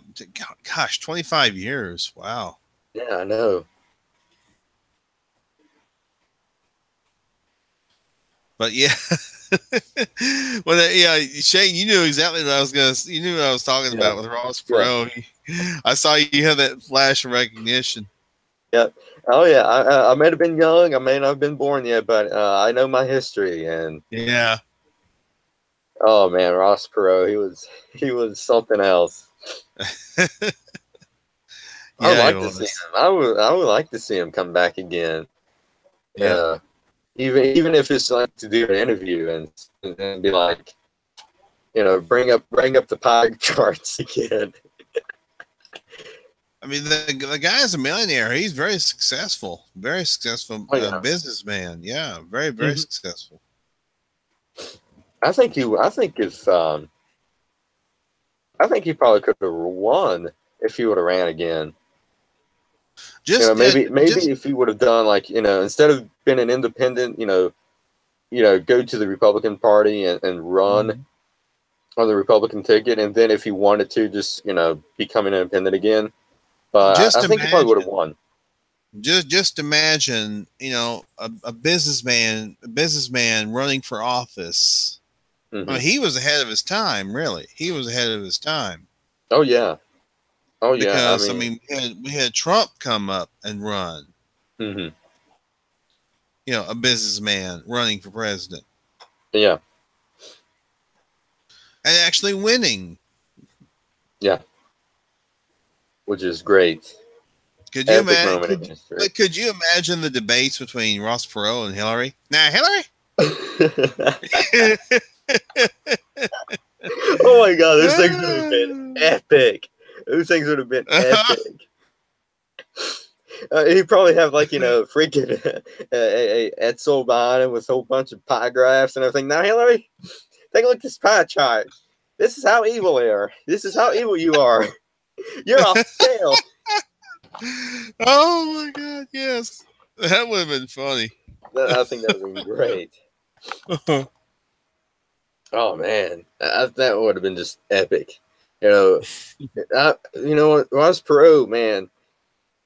Gosh, 25 years. Wow. Yeah, I know. But yeah. Well, yeah, Shane, you knew exactly what I was you knew what I was talking Yeah, about with Ross yeah, Perot. I saw you have that flash of recognition. yeah. Oh yeah, I may have been young, I may not have been born yet, but I know my history, and Yeah. oh man, Ross Perot, he was something else. I would Yeah, he like to see was. him. I would like to see him come back again. Yeah. Even if it's like to do an interview and be like, bring up the pie charts again. I mean, the guy's a millionaire. He's very successful Oh yeah. businessman. Yeah, very, very Hmm. successful. I think he. I think if. I think he probably could have won if he would have ran again. Just, Maybe just if he would have done like instead of being an independent, go to the Republican Party and run on the Republican ticket, and then if he wanted to, just become an independent again. But just I think he probably would have imagine, won. just imagine, a businessman running for office. Mm-hmm. I mean, he was ahead of his time. Really, he was ahead of his time. Oh yeah. Oh yeah. Because we had Trump come up and run. Mm-hmm. A businessman running for president. Yeah. And actually winning. Yeah. Which is great. Could you imagine? Could you imagine the debates between Ross Perot and Hillary? Now, Hillary. Oh my God! Those things would have been epic. Those things would have been epic. He'd probably have freaking a Edsel behind him with a whole bunch of pie graphs and everything. Now, Hillary, take a look at this pie chart. This is how evil they are. This is how evil you are. You're off scale. Oh my God! Yes, that would have been funny. I think that would have been great. Oh man, that would have been just epic. Ross Perot, man.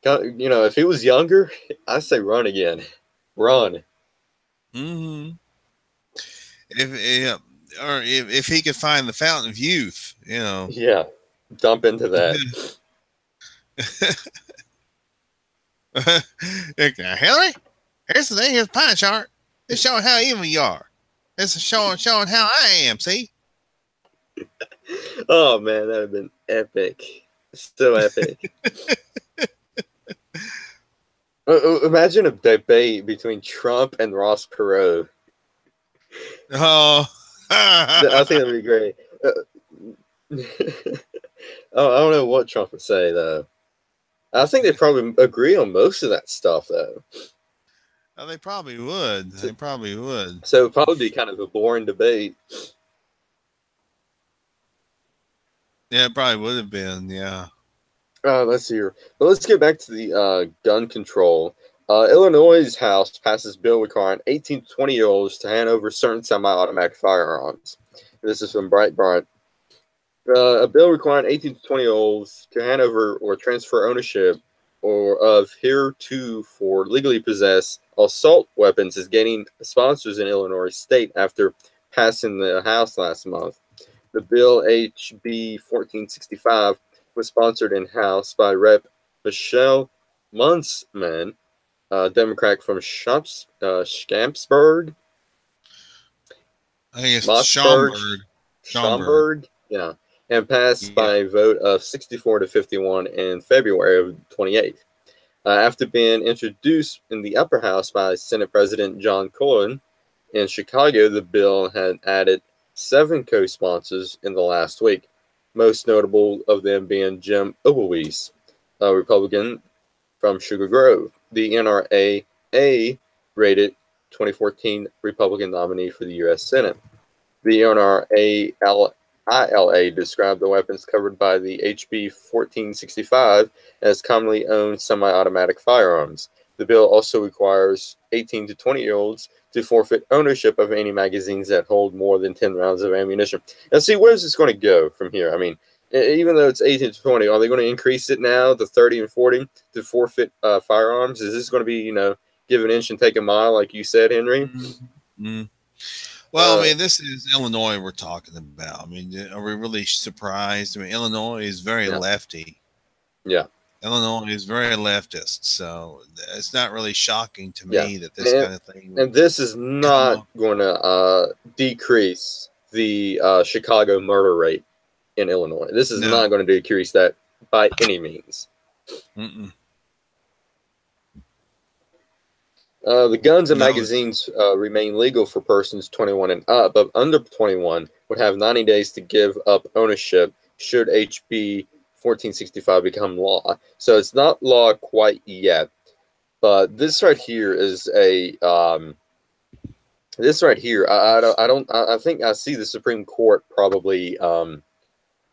If he was younger, I'd say run again. Run. Mm-hmm. If he could find the fountain of youth, Yeah, dump into that. Hillary, here's the thing. Here's pie chart. It's showing how evil you are. It's showing how I am. See? Oh man, that'd have been epic. So epic. Imagine a debate between Trump and Ross Perot. Oh, I think that'd be great. Oh, I don't know what Trump would say though. I think they probably agree on most of that stuff though. Oh, they probably would. They probably would. So it'd probably be kind of a boring debate. Yeah, it probably would have been. Yeah. Let's see here. But let's get back to the gun control. Illinois' House passes bill requiring 18 to 20-year-olds to hand over certain semi-automatic firearms. This is from Breitbart. A bill requiring 18 to 20-year-olds to hand over or transfer ownership of heretofore legally possessed assault weapons is gaining sponsors in Illinois state after passing the House last month. The bill, HB 1465, was sponsored in-house by Rep. Michelle Munzman, Democrat from Schaumburg. I think it's Schaumburg. Yeah. And passed by a vote of 64 to 51 in February of 28. After being introduced in the upper house by Senate President John Cohen in Chicago, the bill had added 7 co-sponsors in the last week, most notable of them being Jim Oberweis, a Republican from Sugar Grove, the NRA rated 2014 Republican nominee for the U.S. Senate. The NRA described the weapons covered by the HB 1465 as commonly owned semi-automatic firearms. The bill also requires 18 to 20-year-olds to forfeit ownership of any magazines that hold more than 10 rounds of ammunition. Now, see, where's this going to go from here? I mean, even though it's 18 to 20, are they going to increase it now to 30 and 40 to forfeit firearms? Is this going to be, give an inch and take a mile, like you said, Henry? Mm-hmm. Well, I mean, this is Illinois we're talking about. I mean, are we really surprised? I mean, Illinois is very lefty. Yeah. Illinois is very leftist, so it's not really shocking to me that this kind of thing. And this is not going to decrease the Chicago murder rate in Illinois. This is not going to decrease that by any means. Mm-mm. The guns and magazines remain legal for persons 21 and up, but under 21 would have 90 days to give up ownership should HB 1465 become law. So it's not law quite yet, but this right here is a this right here, I think I see the Supreme Court probably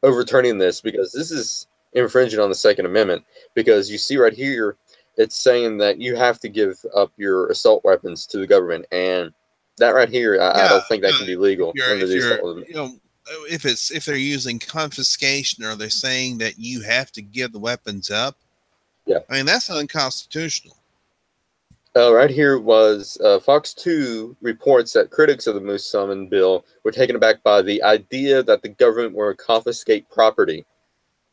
overturning this, because this is infringing on the Second Amendment. Because you see right here, it's saying that you have to give up your assault weapons to the government, and that right here, I Yeah, don't think that can be legal under if the you're, assault. if they're using confiscation, or they're saying that you have to give the weapons up, Yeah. I mean that's unconstitutional. Right here was Fox 2 reports that critics of the Moose Summon bill were taken aback by the idea that the government were confiscate property.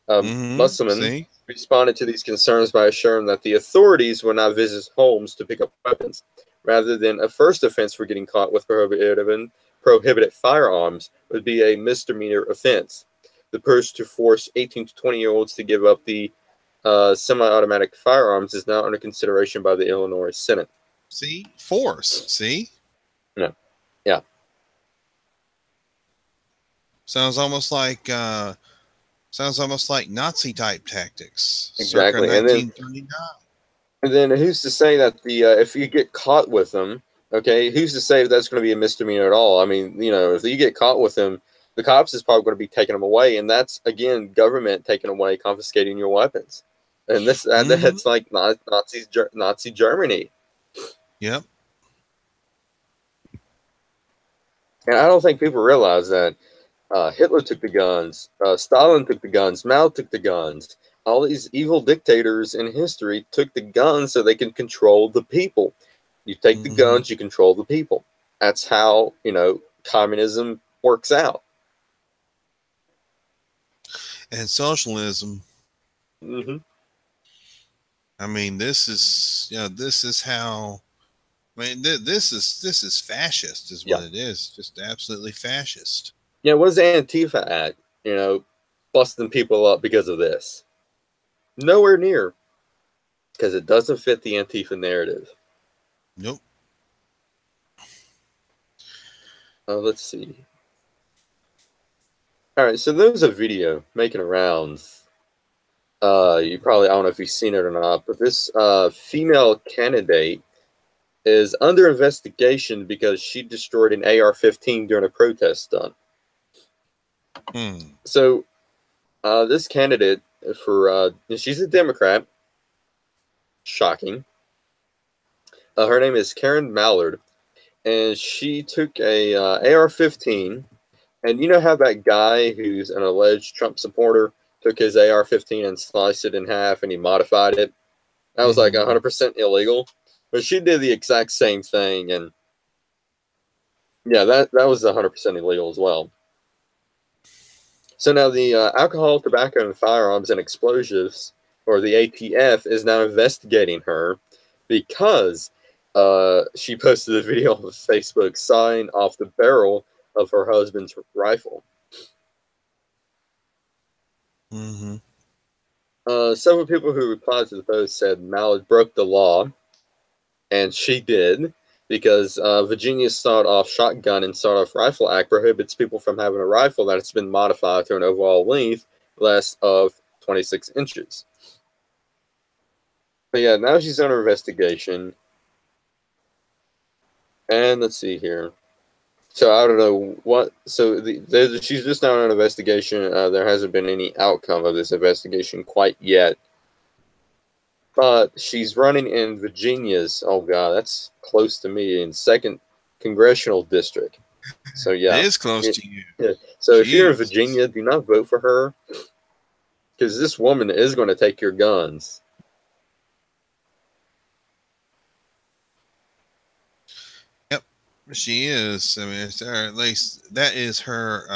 Musselman See, responded to these concerns by assuring that the authorities would not visit homes to pick up weapons. Rather than a first offense for getting caught with prohibited firearms would be a misdemeanor offense. The push to force 18 to 20-year-olds to give up the semi-automatic firearms is now under consideration by the Illinois Senate. see, force. See, No, yeah, sounds almost like Nazi type tactics, circa exactly. 1939. And then who's to say that the if you get caught with them, okay, who's to say that's going to be a misdemeanor at all? I mean, if you get caught with them, the cops is probably going to be taking them away, and that's again government taking away, confiscating your weapons, and that's like Nazi Germany. Yep. And I don't think people realize that Hitler took the guns, Stalin took the guns, Mao took the guns. All these evil dictators in history took the guns so they can control the people. You take the guns, you control the people. That's how, communism works out. And socialism. Mm-hmm. I mean, this is how. I mean, this is fascist, is what it is. Just absolutely fascist. Yeah, what does the Antifa act? Busting people up because of this. Nowhere near, because it doesn't fit the Antifa narrative. Nope. Let's see. All right, so there's a video making rounds. You probably, I don't know if you've seen it or not, but this female candidate is under investigation because she destroyed an AR-15 during a protest stunt. So this candidate she's a Democrat. Shocking. Her name is Karen Mallard, and she took a AR-15. And you know how that guy who's an alleged Trump supporter took his AR-15 and sliced it in half, and he modified it? That was like 100% illegal. But she did the exact same thing, and yeah, that was 100% illegal as well. So now the Alcohol, Tobacco, and Firearms and Explosives, or the ATF, is now investigating her because she posted a video on Facebook sawing off the barrel of her husband's rifle. Several people who replied to the post said Mallard broke the law, and she did, because Virginia's sawed-off shotgun and sawed-off rifle act prohibits people from having a rifle that has been modified to an overall length less of 26 inches. But yeah, now she's under investigation. And let's see here. So I don't know what. So she's just now under investigation. There hasn't been any outcome of this investigation quite yet. But she's running in Virginia's. Oh God, that's close to me, in 2nd Congressional District. So yeah, it is close to you. Yeah. So if you're in Virginia, do not vote for her, because this woman is going to take your guns. Yep, she is. I mean, or at least that is her.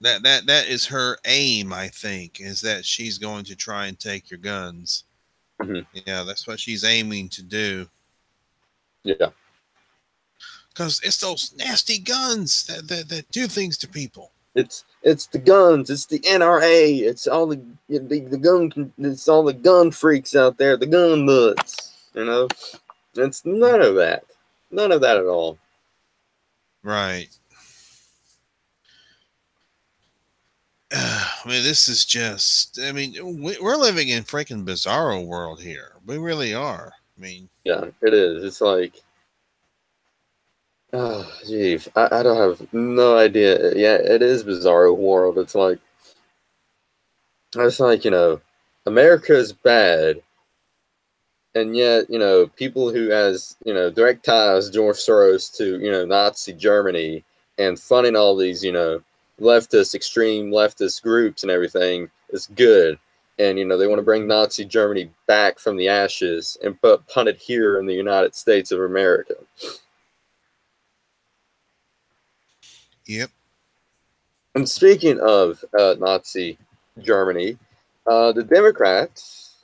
That is her aim. I think is that she's going to try and take your guns. Yeah, that's what she's aiming to do. Yeah. Because it's those nasty guns that do things to people. It's the guns. It's the NRA. It's all the gun. It's all the gun freaks out there. The gun nuts. It's none of that. None of that at all. Right. I mean, this is just. I mean, we're living in freaking bizarro world here. We really are. I mean, yeah, it is. It's like Oh, geez, I don't have no idea. Yeah, it is bizarre world. It's like, America is bad, and yet, people who has, direct ties, George Soros to, Nazi Germany and funding all these, extreme leftist groups and everything is good. And, they want to bring Nazi Germany back from the ashes and punt it here in the United States of America. Yep. And speaking of Nazi Germany, the Democrats,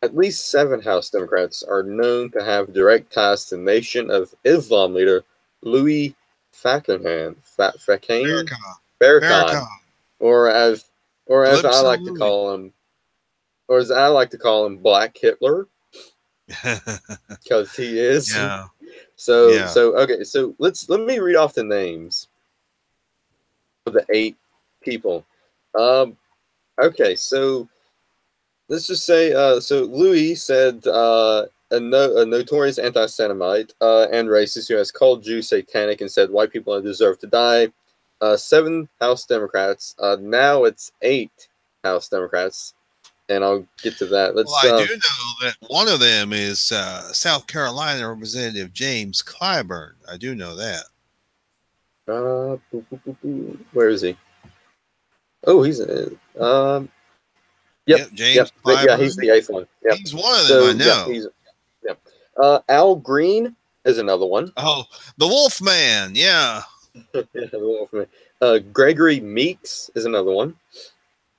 at least 7 House Democrats, are known to have direct ties to Nation of Islam leader Louis Farrakhan. Farrakhan, Farrakhan. or as or as I Calypso like to Louis. call him, or as I like to call him, Black Hitler, because he is. Yeah. So Yeah. so okay, so let me read off the names of the 8 people. Um, okay, so let's just say, so Louis said, a notorious anti-Semite and racist who has called Jews satanic and said white people deserve to die. 7 House Democrats. Now it's 8 House Democrats, and I'll get to that. Well, I do know that one of them is South Carolina Representative James Clyburn. I do know that. Where is he? Oh, he's yep, Yep, yep, James yeah, he's Clyburn. the 8th one. Yep. He's one of them I So yeah, know. he's yep. Al Green is another one. Oh, the Wolf Man. Yeah. Gregory Meeks is another one.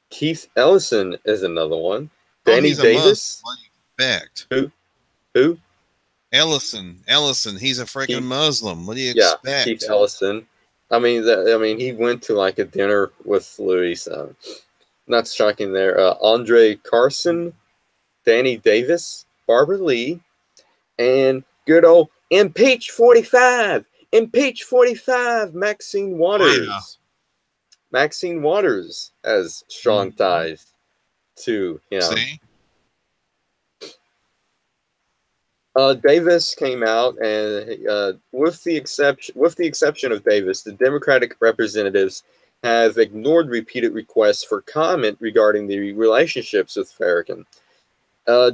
Keith Ellison is another one. Oh, Danny he's a Muslim. Davis. What do you expect? Who? Ellison. He's a freaking Keith. Muslim. What do you Yeah, Keith expect? Ellison. I mean, he went to like a dinner with Louis. So not striking there. Andre Carson, Danny Davis, Barbara Lee, and good old Impeach 45. Impeach 45. Maxine Wow. Waters. Maxine Waters has strong Mhm. ties to him. See? Davis came out, and with the exception of Davis, the Democratic representatives have ignored repeated requests for comment regarding the relationships with Farrakhan.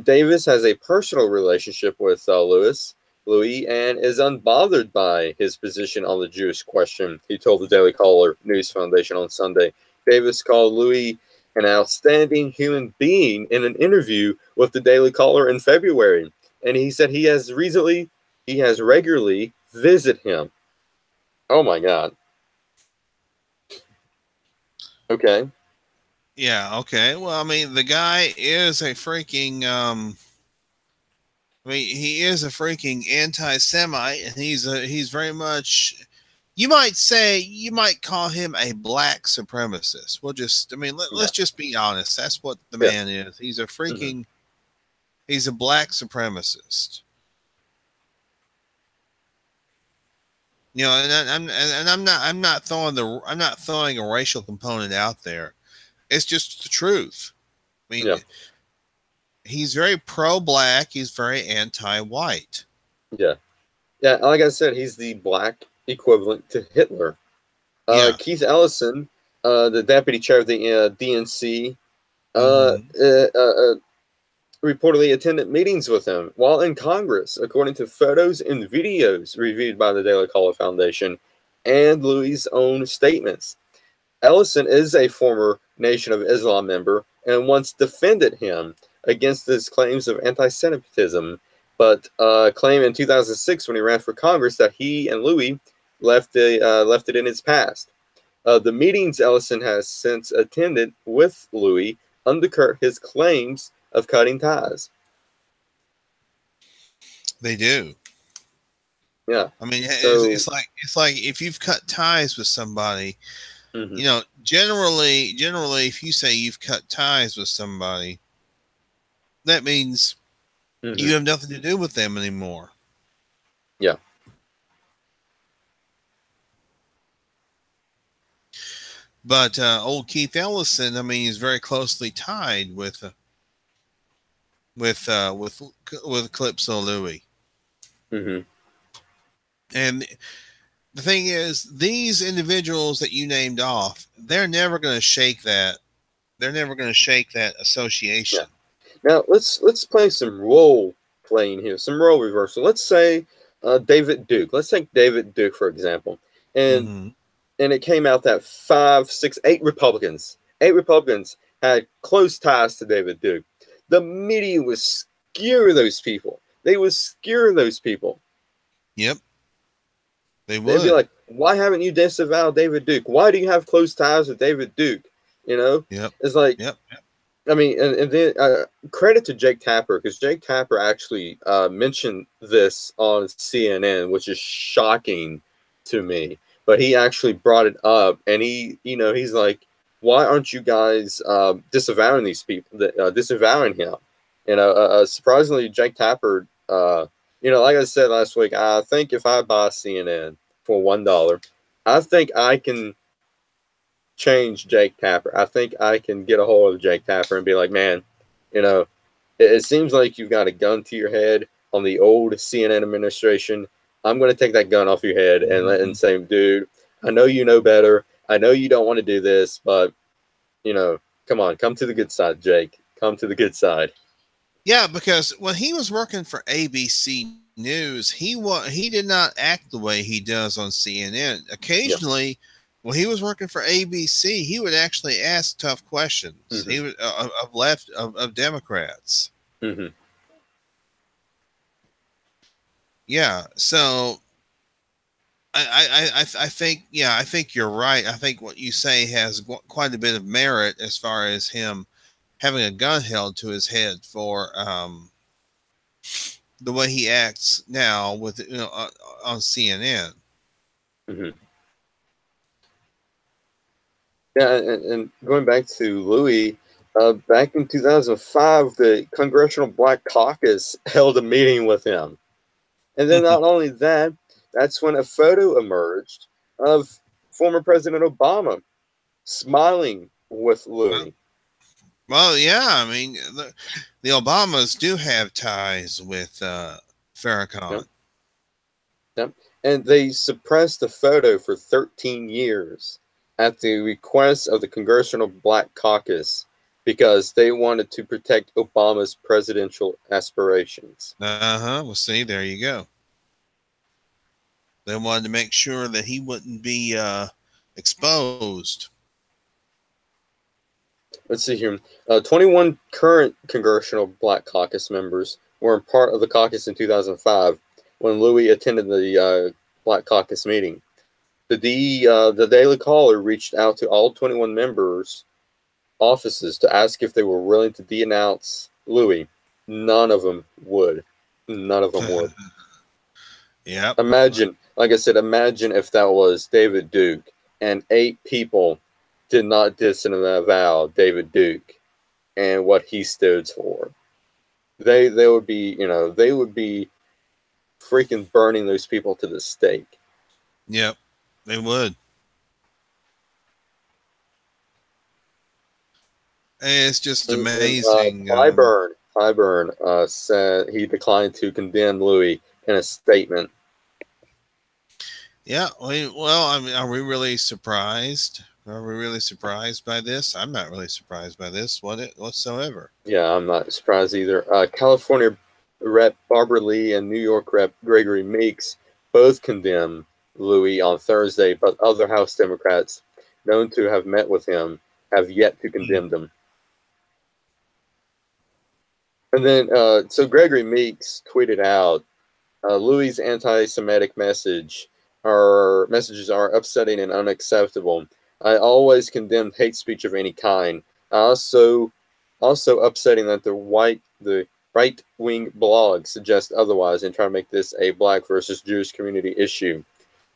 Davis has a personal relationship with Louis, and is unbothered by his position on the Jewish question. He told the Daily Caller News Foundation on Sunday. Davis called Louis an outstanding human being in an interview with the Daily Caller in February, and he said he has regularly visited him. Oh my God. Okay. Yeah, okay. Well, I mean, the guy is a freaking he is a freaking anti-Semite, and he's very much. You might call him a black supremacist. Yeah. Let's just be honest. That's what the Yeah. man is. Mm-hmm. He's a black supremacist. You know, I'm not throwing a racial component out there. It's just the truth. I mean, Yeah. he's very pro-black. He's very anti-white. Yeah. Yeah. Like I said, he's the black equivalent to Hitler. Yeah. Keith Ellison, the deputy chair of the DNC, uh, Mm-hmm. uh, uh, reportedly attended meetings with him while in Congress, according to photos and videos reviewed by the Daily Caller Foundation and Louis' own statements. Ellison is a former Nation of Islam member and once defended him against his claims of anti-Semitism, but claimed in 2006 when he ran for Congress that he and Louis left it in his past. The meetings Ellison has since attended with Louis undercut his claims of cutting ties. They do. Yeah. I mean, So, it's like if you've cut ties with somebody, mm-hmm, you know, generally, if you say you've cut ties with somebody, that means mm-hmm, you have nothing to do with them anymore. yeah, But old Keith Ellison, I mean, he's very closely tied with with Calypso Louis. mm-hmm, And the thing is, these individuals that you named off, they're never going to shake that. They're never going to shake that Yeah. association. Now let's play some role playing here, some role reversal. Let's say David Duke. Let's take David Duke for example, and Mm-hmm. and it came out that 5, 6, 8 Republicans had close ties to David Duke. The media would skewer those people. They would skewer those people. Yep, they They'd be would. like, "Why haven't you disavowed David Duke? Why do you have close ties with David Duke?" You know, Yep, it's like, yep. I mean, and then credit to Jake Tapper because Jake Tapper actually mentioned this on CNN, which is shocking to me. But he actually brought it up, and he's like, "Why aren't you guys disavowing these people? Disavowing him?" Surprisingly, Jake Tapper, like I said last week, I think if I buy CNN for $1, I think I can change Jake Tapper. I think I can get a hold of Jake Tapper and be like, man, you know, it seems like you've got a gun to your head on the old CNN administration. I'm going to take that gun off your head and Mm-hmm. say, dude, I know you know better. I know you don't want to do this, but, come on, come to the good side, Jake. Come to the good side. Yeah, because when he was working for ABC News, he did not act the way he does on CNN. Yeah. Occasionally, when he was working for ABC, he would actually ask tough questions. Mm-hmm. He would of Democrats. Mm-hmm. Yeah, so I think you're right. I think what you say has quite a bit of merit as far as him having a gun held to his head for the way he acts now with on CNN. Mm-hmm. Yeah, and going back to Louis, back in 2005, the Congressional Black Caucus held a meeting with him. And then not only that, that's when a photo emerged of former President Obama smiling with well, Louis. well, yeah. I mean, the Obamas do have ties with Yep, Farrakhan. yep. And they suppressed the photo for 13 years at the request of the Congressional Black Caucus because they wanted to protect Obama's presidential aspirations. Uh huh. Well, see, there you go. They wanted to make sure that he wouldn't be exposed. Let's see here. 21 current Congressional Black Caucus members were part of the caucus in 2005 when Louis attended the Black Caucus meeting. The Daily Caller reached out to all 21 members' offices to ask if they were willing to denounce Louis. None of them would. None of them would. Yep. Imagine, like I said, imagine if that was David Duke and 8 people did not disavow David Duke and what he stood for. They would be, they would be freaking burning those people to the stake. Yep. They would. It's just And amazing. Clyburn said he declined to condemn Louis in a statement. Yeah. Well, I mean, are we really surprised? Are we really surprised by this? I'm not really surprised by this whatsoever. Yeah, I'm not surprised either. California Rep. Barbara Lee and New York Rep. Gregory Meeks both condemned Louis on Thursday, but other House Democrats known to have met with him have yet to condemn them. And then, so Gregory Meeks tweeted out, Louis' anti-Semitic messages are upsetting and unacceptable. I always condemned hate speech of any kind. Also upsetting that the right-wing blog suggests otherwise and try to make this a black versus Jewish community issue.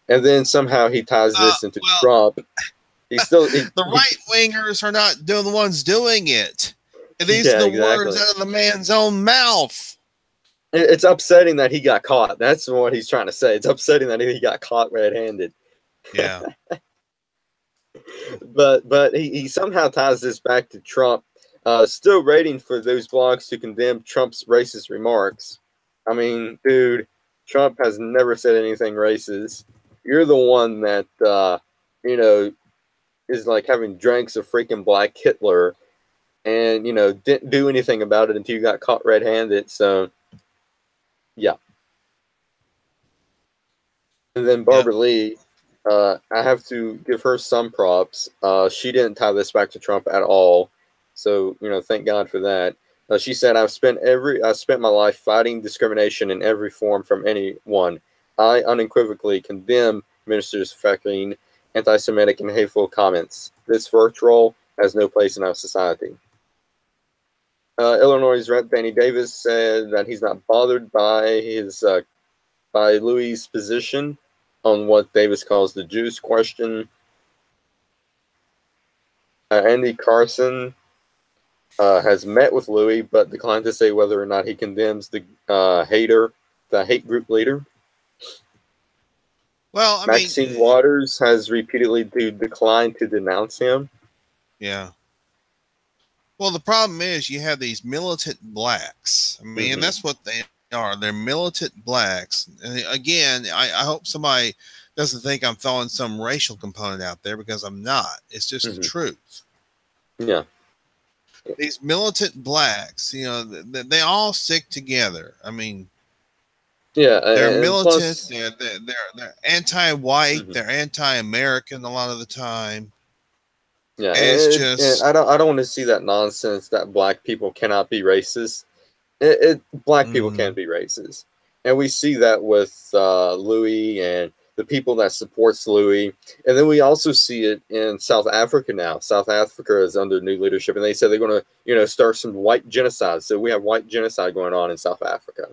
And then somehow he ties this into Well, Trump. the right wingers are not the ones doing it. These Yeah, are the exactly. words out of the man's own mouth. It's upsetting that he got caught. That's what he's trying to say. It's upsetting that he got caught red-handed. Yeah. But he somehow ties this back to Trump. Still waiting for those blogs to condemn Trump's racist remarks. I mean, dude, Trump has never said anything racist. You're the one that, you know, is like having drinks of freaking Black Hitler and, you know, didn't do anything about it until you got caught red handed. So, yeah. And then Yep. Barbara Lee, I have to give her some props. She didn't tie this back to Trump at all. So, you know, thank God for that. She said, I spent my life fighting discrimination in every form from anyone. I unequivocally condemn ministers' fucking anti-Semitic and hateful comments. This virtue has no place in our society. Illinois' Rep. Danny Davis said that he's not bothered by Louis' position on what Davis calls the Jews question. Andy Carson has met with Louis, but declined to say whether or not he condemns the hate group leader. Well, I mean, Maxine Waters has repeatedly declined to denounce him. yeah. Well, the problem is you have these militant blacks. I mean, and that's what they are. They're militant blacks. And again, I hope somebody doesn't think I'm throwing some racial component out there, because I'm not. It's just the truth. Yeah. These militant blacks, you know, they all stick together. I mean, yeah, they're militant. Plus, they're anti-white. They're anti-American a lot of the time. Yeah, it's just I don't want to see that nonsense that black people cannot be racist. Black people can be racist, and we see that with Louis and the people that supports Louis, and then we also see it in South Africa now. South Africa is under new leadership, and they said they're going to, you know, start some white genocide. So we have white genocide going on in South Africa.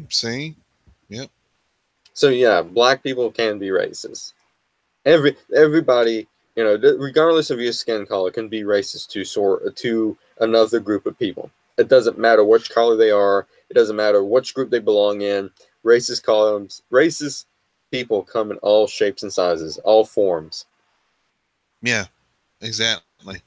See, yep. So yeah, black people can be racist. Everybody, you know, regardless of your skin color, can be racist to another group of people. It doesn't matter which color they are. It doesn't matter which group they belong in. Racist people come in all shapes and sizes, all forms. Yeah, exactly.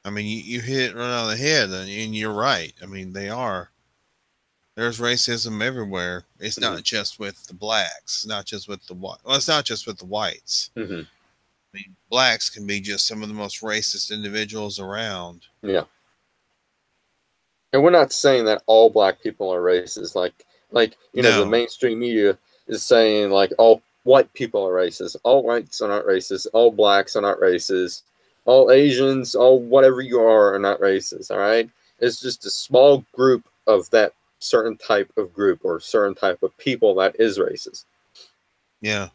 I mean, you hit it right on the head, and you're right. I mean, they are. There's racism everywhere. It's not just with the blacks. It's not just with the white. Well, it's not just with the whites. I mean, blacks can be just some of the most racist individuals around. Yeah. And we're not saying that all black people are racist. Like you know, the mainstream media is saying like all white people are racist. All whites are not racist. All blacks are not racist. All Asians, all whatever you are not racist. All right. It's just a small group of that certain type of group or certain type of people that is racist. Yeah,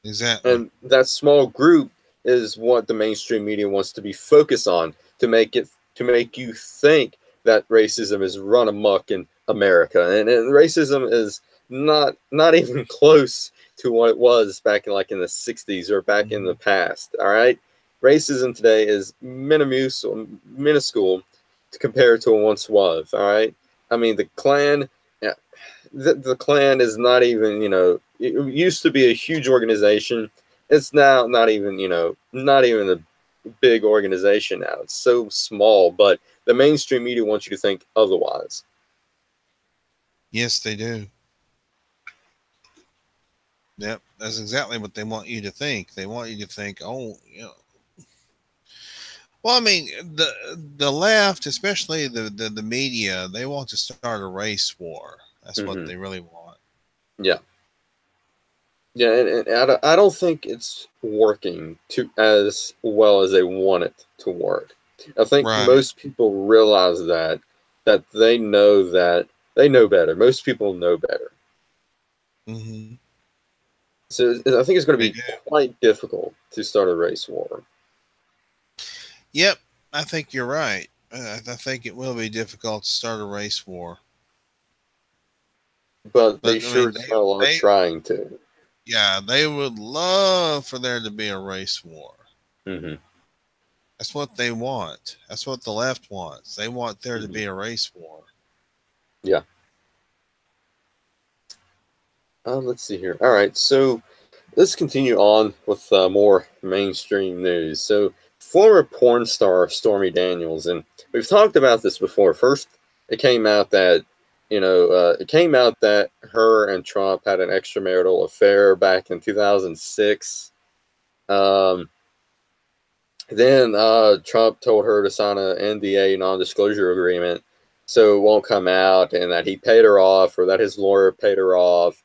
exactly. And that small group is what the mainstream media wants to be focused on to make you think that racism is run amok in America, and racism is not even close to what it was back in the 60s or back in the past. All right, racism today is minuscule compared to what it once was. All right, I mean the Klan. Yeah, the Klan is not even, you know, it used to be a huge organization. It's now not even a big organization now. It's so small, but the mainstream media wants you to think otherwise. Yes, they do. Yep, that's exactly what they want you to think. They want you to think, oh, you know. Well, I mean, the left, especially the media, they want to start a race war. That's what they really want. Yeah. Yeah, and I don't think it's working as well as they want it to work. I think most people realize that they know better. Most people know better. So I think it's going to be quite difficult to start a race war. Yep, I think you're right. I think it will be difficult to start a race war. But they sure as hell are trying to. Yeah, they would love for there to be a race war. That's what they want. That's what the left wants. They want there to be a race war. Yeah. Let's see here. All right, so let's continue on with more mainstream news. So, former porn star Stormy Daniels, and we've talked about this before. First, it came out that her and Trump had an extramarital affair back in 2006. Um, then Trump told her to sign an NDA, non-disclosure agreement, so it won't come out, and that he paid her off, or that his lawyer paid her off.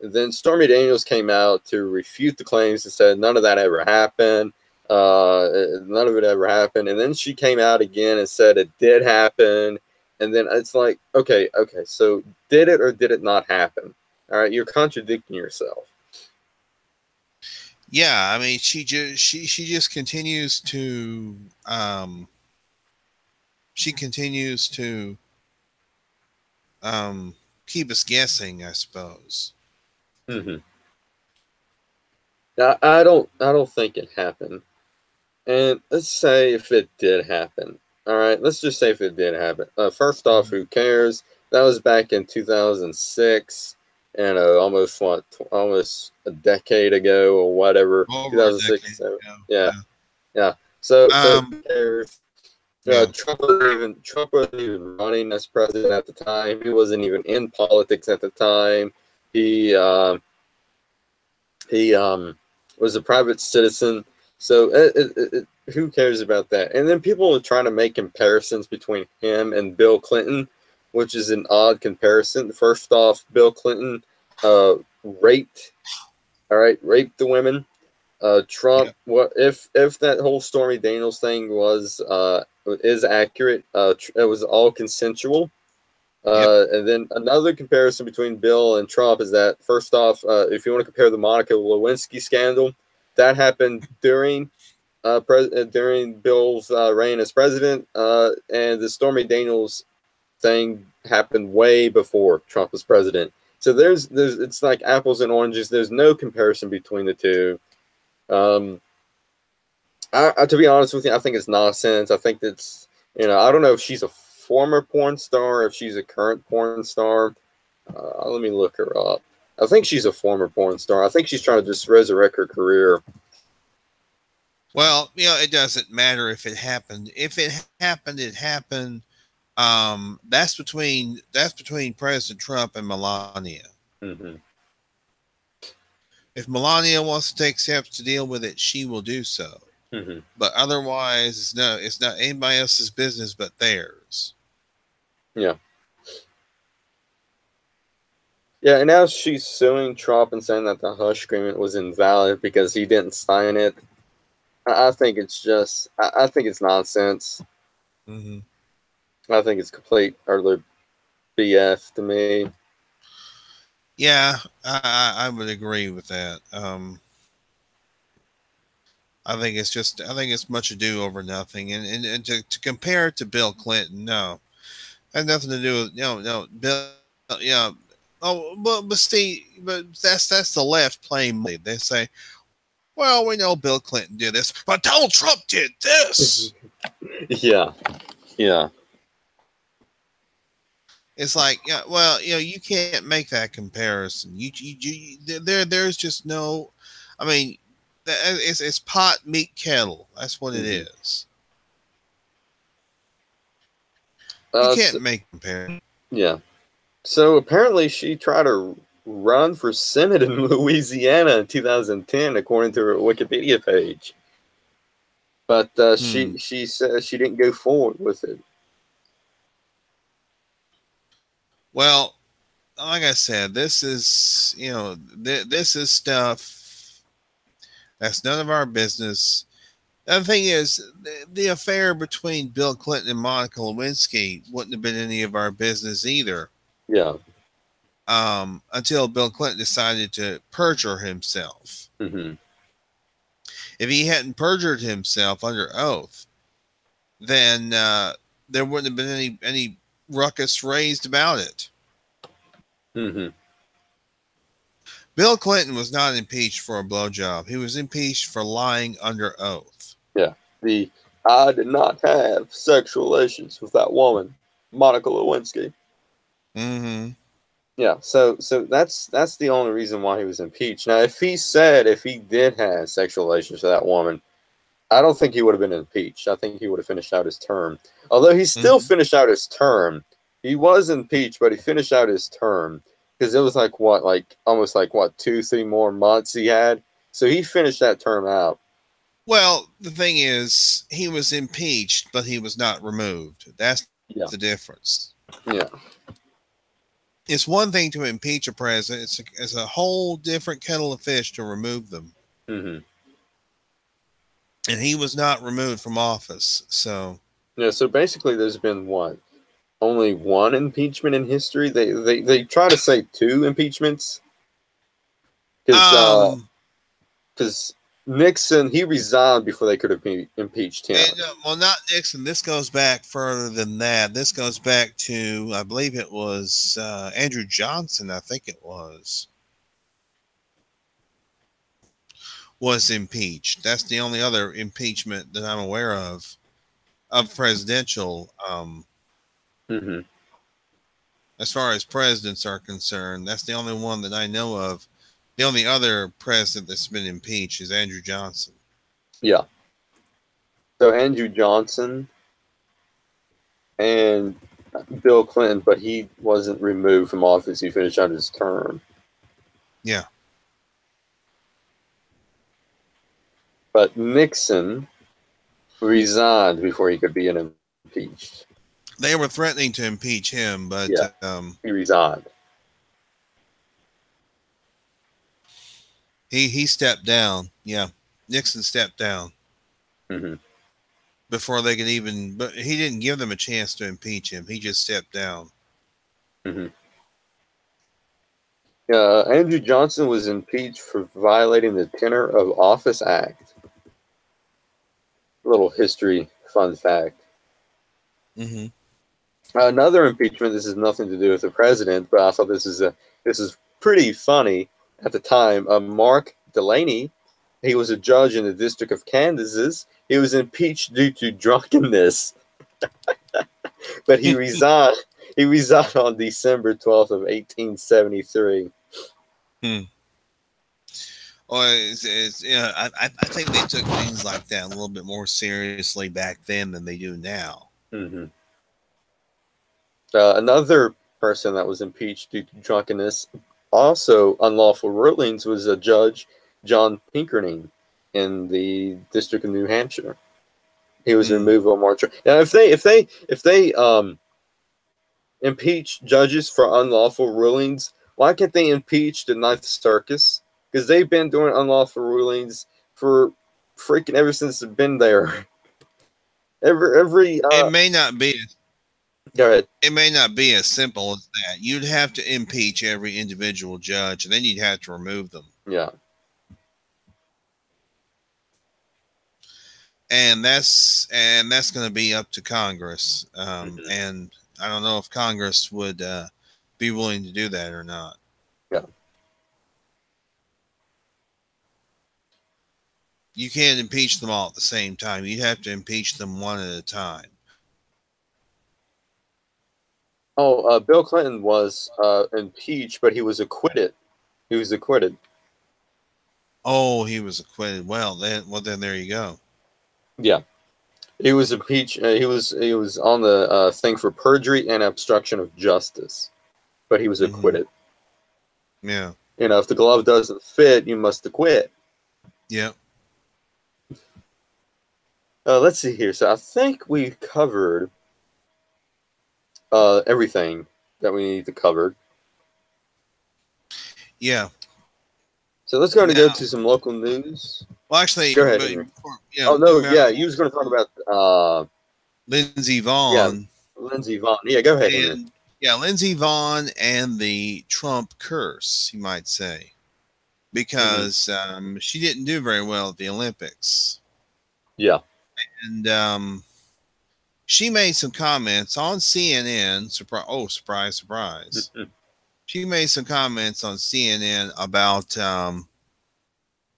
And then Stormy Daniels came out to refute the claims and said none of that ever happened. None of it ever happened. And then she came out again and said it did happen. And then it's like, okay, so did it or did it not happen? All right, you're contradicting yourself. Yeah, I mean, she just continues to keep us guessing, I suppose. Mm-hmm. I don't think it happened. And let's say if it did happen. All right, let's just say if it did happen. First off, who cares? That was back in 2006, and almost a decade ago or whatever. Over a 2006. decade. Yeah. So who Um, cares? yeah. Trump wasn't even running as president at the time. He wasn't even in politics at the time. He was a private citizen. So who cares about that? And then people are trying to make comparisons between him and Bill Clinton, which is an odd comparison. First off, Bill Clinton raped the women. Trump, Yep. what if that whole Stormy Daniels thing is accurate? It was all consensual. Yep. And then another comparison between Bill and Trump is that, first off, if you want to compare the Monica Lewinsky scandal, that happened during Bill's reign as president, and the Stormy Daniels thing happened way before Trump was president. So there's it's like apples and oranges. There's no comparison between the two. To be honest with you, I think it's nonsense. I think it's, I don't know if she's a former porn star, if she's a current porn star. Let me look her up. I think she's a former porn star. I think she's trying to just resurrect her career. Well, it doesn't matter if it happened. If it happened, it happened. That's between President Trump and Melania. Mm-hmm. If Melania wants to take steps to deal with it, she will do so. Mm-hmm. But otherwise, it's not anybody else's business but theirs. Yeah. Yeah, and now she's suing Trump and saying that the hush agreement was invalid because he didn't sign it. I think it's just, I think it's nonsense. Mm-hmm. I think it's complete utter BS to me. Yeah, I would agree with that. I think it's much ado over nothing, and to compare it to Bill Clinton, no, had nothing to do with no Bill, yeah. Oh, but Steve, but that's the left playing. They say, well, we know Bill Clinton did this, but Donald Trump did this. Yeah. It's like, yeah, well, you can't make that comparison. There's just no. I mean, it's pot, meat, kettle. That's what it is. You can't make comparison. Yeah. So apparently she tried to run for Senate in Louisiana in 2010, according to her Wikipedia page. But she said she didn't go forward with it. Well, like I said, this is this is stuff that's none of our business. The thing is, the affair between Bill Clinton and Monica Lewinsky wouldn't have been any of our business either. Yeah. Until Bill Clinton decided to perjure himself. Mm-hmm. If he hadn't perjured himself under oath, then there wouldn't have been any ruckus raised about it. Mm-hmm. Bill Clinton was not impeached for a blowjob. He was impeached for lying under oath. Yeah. I did not have sexual relations with that woman, Monica Lewinsky. Mm-hmm. Yeah. So that's the only reason why he was impeached. Now, if he did have sexual relations with that woman, I don't think he would have been impeached. I think he would have finished out his term. Although he still finished out his term, He was impeached, but he finished out his term because it was like what, like almost like what 2, 3 more months he had. So he finished that term out. Well, the thing is, he was impeached, but he was not removed. That's Yeah, the difference. yeah, It's one thing to impeach a president; it's a whole different kettle of fish to remove them. hmm And he was not removed from office, so yeah. So basically, there's been what, only one impeachment in history. They try to say two impeachments because um, because Nixon, he resigned before they could have impeached him. well, not Nixon. This goes back further than that. This goes back to, I believe it was Andrew Johnson. I think it was impeached. That's the only other impeachment that I'm aware of presidential. hmm As far as presidents are concerned, that's the only one that I know of. The only other president that's been impeached is Andrew Johnson. Yeah. So Andrew Johnson and Bill Clinton, but he wasn't removed from office. He finished out his term. Yeah. But Nixon resigned before he could be impeached. They were threatening to impeach him, but Yeah, he resigned. he stepped down. Yeah. Nixon stepped down hmm before they could even, but he didn't give them a chance to impeach him. He just stepped down. hmm Andrew Johnson was impeached for violating the Tenure of Office Act. Little history fun fact. Mm-hmm. Another impeachment. This has nothing to do with the president, but I thought this is pretty funny at the time. Mark Delaney, he was a judge in the District of Kansas. He was impeached due to drunkenness, but he resigned. He resigned on December 12th of 1873. Hmm. Well, I think they took things like that a little bit more seriously back then than they do now. Mm-hmm. Another person that was impeached due to drunkenness, also unlawful rulings, was a judge, John Pinkerton, in the District of New Hampshire. He was removed on March. Now, if they impeach judges for unlawful rulings, why can't they impeach the Ninth Circus? Because they've been doing unlawful rulings for freaking ever since they've been there. Every It may not be. Go ahead. It may not be as simple as that. You'd have to impeach every individual judge, and then you'd have to remove them. Yeah. And that's going to be up to Congress. And I don't know if Congress would be willing to do that or not. Yeah. You can't impeach them all at the same time. You'd have to impeach them one at a time. Oh, Bill Clinton was impeached, but he was acquitted. He was acquitted. Oh, he was acquitted. Well, then there you go. Yeah, he was impeached. He was on the thing for perjury and obstruction of justice, but he was acquitted. Yeah. You know, if the glove doesn't fit, you must acquit. Yeah. Let's see here. So I think we covered everything that we need to cover. Yeah. So let's go to some local news. Well, actually, go ahead. Oh no, yeah, you was going to talk about Lindsey Vaughn. Yeah, Lindsey Vaughn. Yeah, go ahead. And, yeah, Lindsey Vaughn and the Trump curse, you might say, because she didn't do very well at the Olympics. Yeah. And she made some comments on CNN. Surprise, surprise. She made some comments on CNN about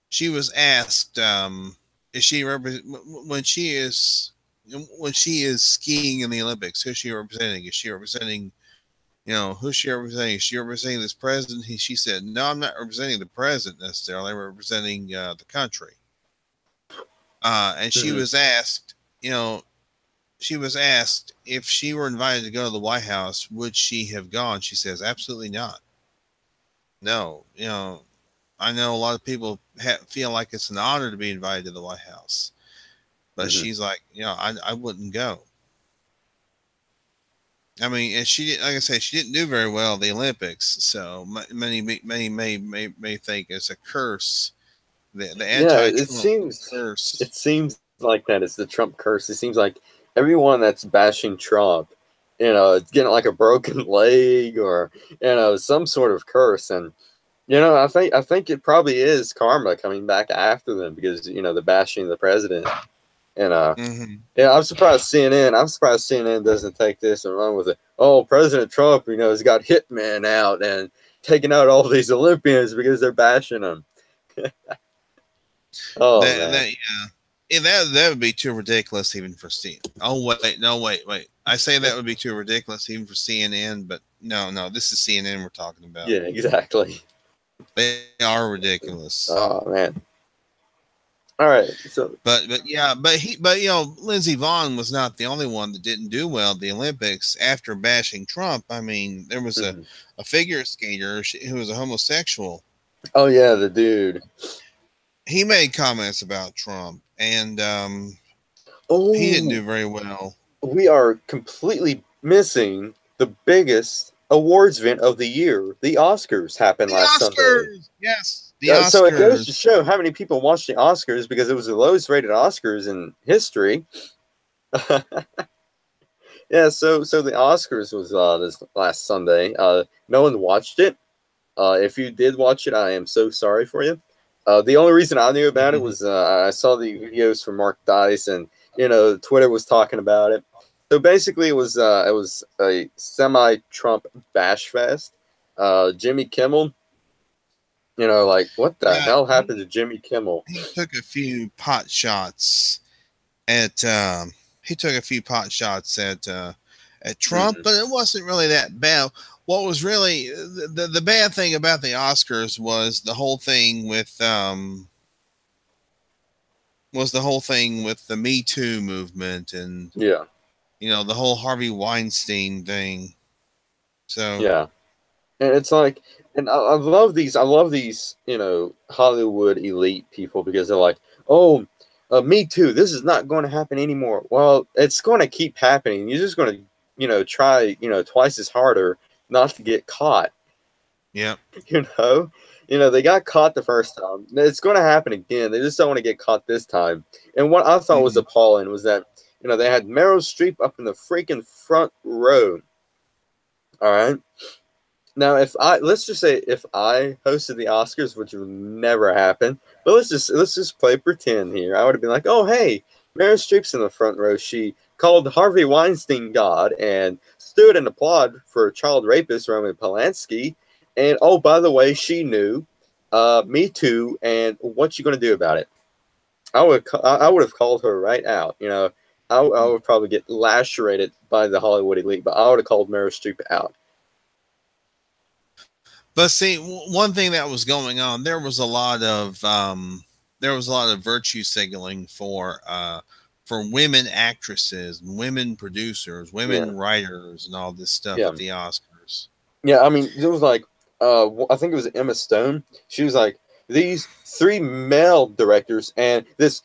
she was asked is she when she is skiing in the Olympics, who's she representing? Is she representing, who's she representing? Is she representing this president? She said, no, I'm not representing the president necessarily. I'm representing the country. And she was asked, she was asked if she were invited to go to the White House, would she have gone? She says, absolutely not. No, I know a lot of people feel like it's an honor to be invited to the White House, but Mm-hmm. she's like, I wouldn't go. I mean, and she, like I say, she didn't do very well at the Olympics, so many may think it's a curse, the Yeah, anti-Trump curse. it seems like that. It's the Trump curse. It seems like everyone that's bashing Trump, it's getting like a broken leg or some sort of curse. And I think it probably is karma coming back after them because the bashing the president. And Mm-hmm. yeah, I'm surprised CNN. I'm surprised CNN doesn't take this and run with it. Oh, President Trump, has got hitmen out and taking out all these Olympians because they're bashing him. Oh That man. that yeah. Yeah, that would be too ridiculous even for CNN. Oh wait, no wait. I say that would be too ridiculous even for CNN, but no, this is CNN we're talking about. Yeah, exactly. They are ridiculous. Oh man. All right. So. But Lindsey Vaughn was not the only one that didn't do well at the Olympics after bashing Trump. I mean, there was Mhm. a figure skater who was a homosexual. Oh yeah, the dude. He made comments about Trump, and he didn't Oh, do very well. we are completely missing the biggest awards event of the year. The Oscars happened The last Sunday. Oscars, yes, the So it goes to Oscars. show how many people watched the Oscars because it was the lowest rated Oscars in history. Yeah, so the Oscars was this last Sunday. No one watched it. If you did watch it, I am so sorry for you. The only reason I knew about it was I saw the videos from Mark Dice, and Twitter was talking about it. So basically, it was a semi-Trump bash fest. Jimmy Kimmel, like what the Yeah, hell happened to Jimmy Kimmel? he took a few pot shots at at Trump, Mhm. but it wasn't really that bad. What was really the bad thing about the Oscars was the whole thing with the Me Too movement and Yeah, the whole Harvey Weinstein thing. So yeah. And it's like, and I love these. I love these, Hollywood elite people because they're like, oh, me too. This is not going to happen anymore. Well, it's going to keep happening. You're just going to, try, twice as harder not to get caught. yeah. You know, they got caught the first time. It's going to happen again. They just don't want to get caught this time. And what I thought was Mhm. appalling was that, they had Meryl Streep up in the freaking front row. All right. Now, if I let's just say if I hosted the Oscars, which would never happen, but let's just play pretend here. I would have been like, oh hey, Meryl Streep's in the front row. She called Harvey Weinstein God and stood and applauded for child rapist Roman Polanski. And oh, by the way, she knew Me Too. And what you gonna do about it? I would have called her right out. I would probably get lacerated by the Hollywood elite, but I would have called Meryl Streep out. But see, one thing that was going on, there was a lot of virtue signaling for women actresses, women producers, Yeah, women writers, and all this stuff yeah. at the Oscars. Yeah, I mean, it was like, I think it was Emma Stone. She was like, these three male directors and this,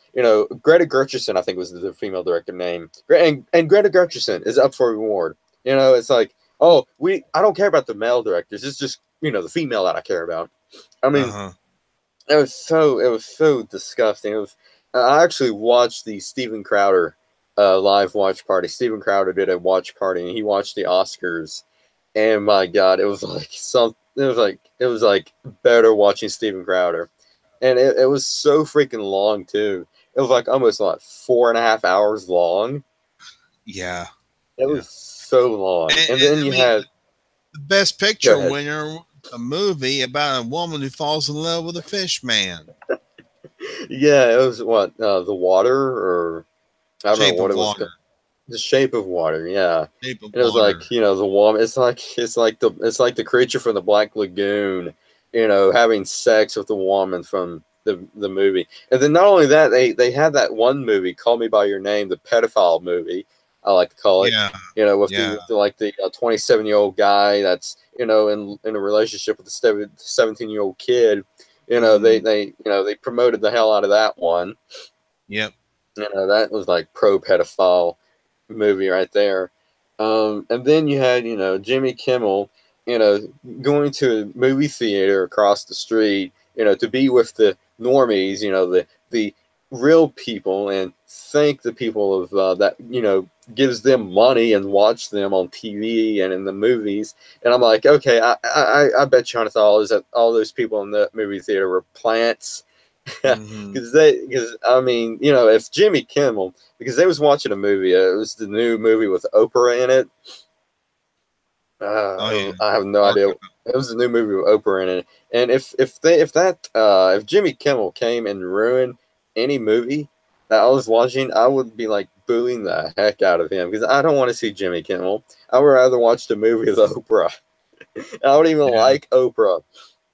Greta Gertrude, I think was the female director name. And Greta Gertrude is up for reward. It's like, oh, I don't care about the male directors. It's just, the female that I care about. I Uh mean, huh. it was so disgusting. I actually watched the Steven Crowder live watch party. Steven Crowder did a watch party and he watched the Oscars, and my God, it was like it was like better watching Steven Crowder, and it was so freaking long too. It was like almost like 4.5 hours long. Yeah. It Yeah. was so long, and And then I you mean, had the best go picture ahead. winner, a movie about a woman who falls in love with a fish man. Yeah, it was what the water or I don't know Shape what of it was Water. called. The Shape of Water, yeah. Shape of And it was Water. like the woman. It's like the creature from the Black Lagoon, having sex with the woman from the movie. And then not only that, they had that one movie, Call Me by Your Name, the pedophile movie. I like to call it. Yeah. You know, with Yeah. the like the 27-year-old guy that's, you know, in a relationship with the 17-year-old kid. You know, they promoted the hell out of that one. Yep. You know, that was like pro pedophile movie right there. And then you had, you know, Jimmy Kimmel, you know, going to a movie theater across the street, you know, to be with the normies, you know, the real people, and thank the people of that, you know, gives them money and watch them on TV and in the movies. And I'm like, okay, I bet Jonathan all is that all those people in the movie theater were plants. Mm-hmm. Because I mean, you know, if Jimmy Kimmel, because they was watching a movie, it was the new movie with Oprah in it. Oh yeah. I have no idea. Okay. It was a new movie with Oprah in it, and if Jimmy Kimmel came and ruined any movie that I was watching, I would be like booing the heck out of him because I don't want to see Jimmy Kimmel. I would rather watch the movie with Oprah. I don't even Yeah. like Oprah.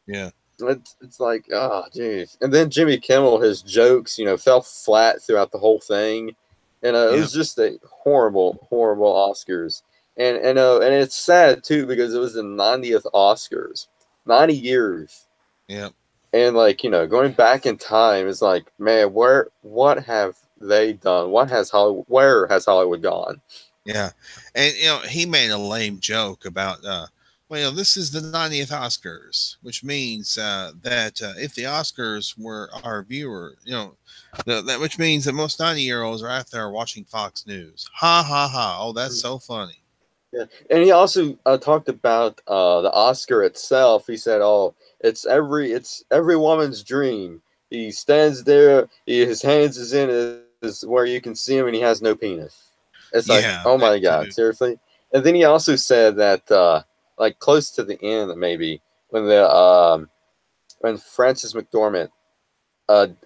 Yeah. It's like, oh, jeez. And then Jimmy Kimmel, his jokes, you know, fell flat throughout the whole thing. And it Yeah. was just a horrible, horrible Oscars. And it's sad too because it was the 90th Oscars, 90 years. Yeah. And like, you know, going back in time is like, man, what have they done? Where has Hollywood gone? Yeah. And you know, he made a lame joke about well, this is the 90th Oscars, which means that if the Oscars were our viewer, you know, that which means that most 90-year-olds are out there watching Fox News. Ha ha ha! Oh, that's so funny. Yeah, and he also talked about the Oscar itself. He said, "Oh, it's every woman's dream." He stands there, his hands is in is where you can see him, and he has no penis. It's like, Yeah, oh that my god, too. seriously. And then he also said that, like close to the end, maybe when Frances McDormand,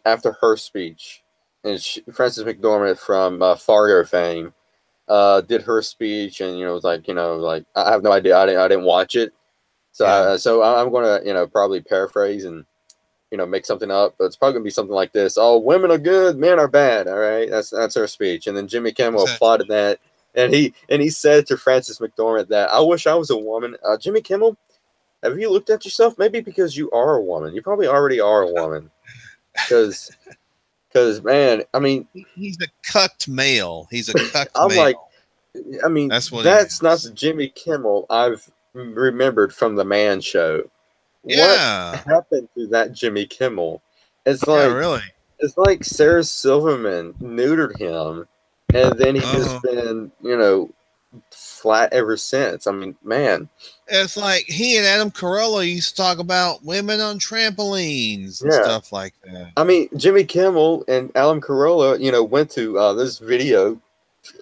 after her speech, and Frances McDormand from Fargo fame did her speech, and you know, was like, you know, like I have no idea. I didn't watch it, so Yeah. I'm gonna, you know, probably paraphrase and, you know, make something up, but it's probably gonna be something like this: "Oh, women are good, men are bad." All right, that's her speech, and then Jimmy Kimmel applauded Essentially. that, and he said to Frances McDormand that, "I wish I was a woman." Jimmy Kimmel, have you looked at yourself? Maybe because you are a woman, you probably already are a woman, because man, I mean, He's a cucked male. He's a cucked I'm like, male. I mean, That's what he that's not the is. Jimmy Kimmel I've remembered from the Man Show. What Yeah. happened to that Jimmy Kimmel? It's Yeah, like really. it's like Sarah Silverman neutered him, and then he Uh-huh. just been, you know, flat ever since. I mean, man, It's like he and Adam Carolla used to talk about women on trampolines and yeah. stuff like that. I mean, Jimmy Kimmel and Alan Carolla, you know, went to this video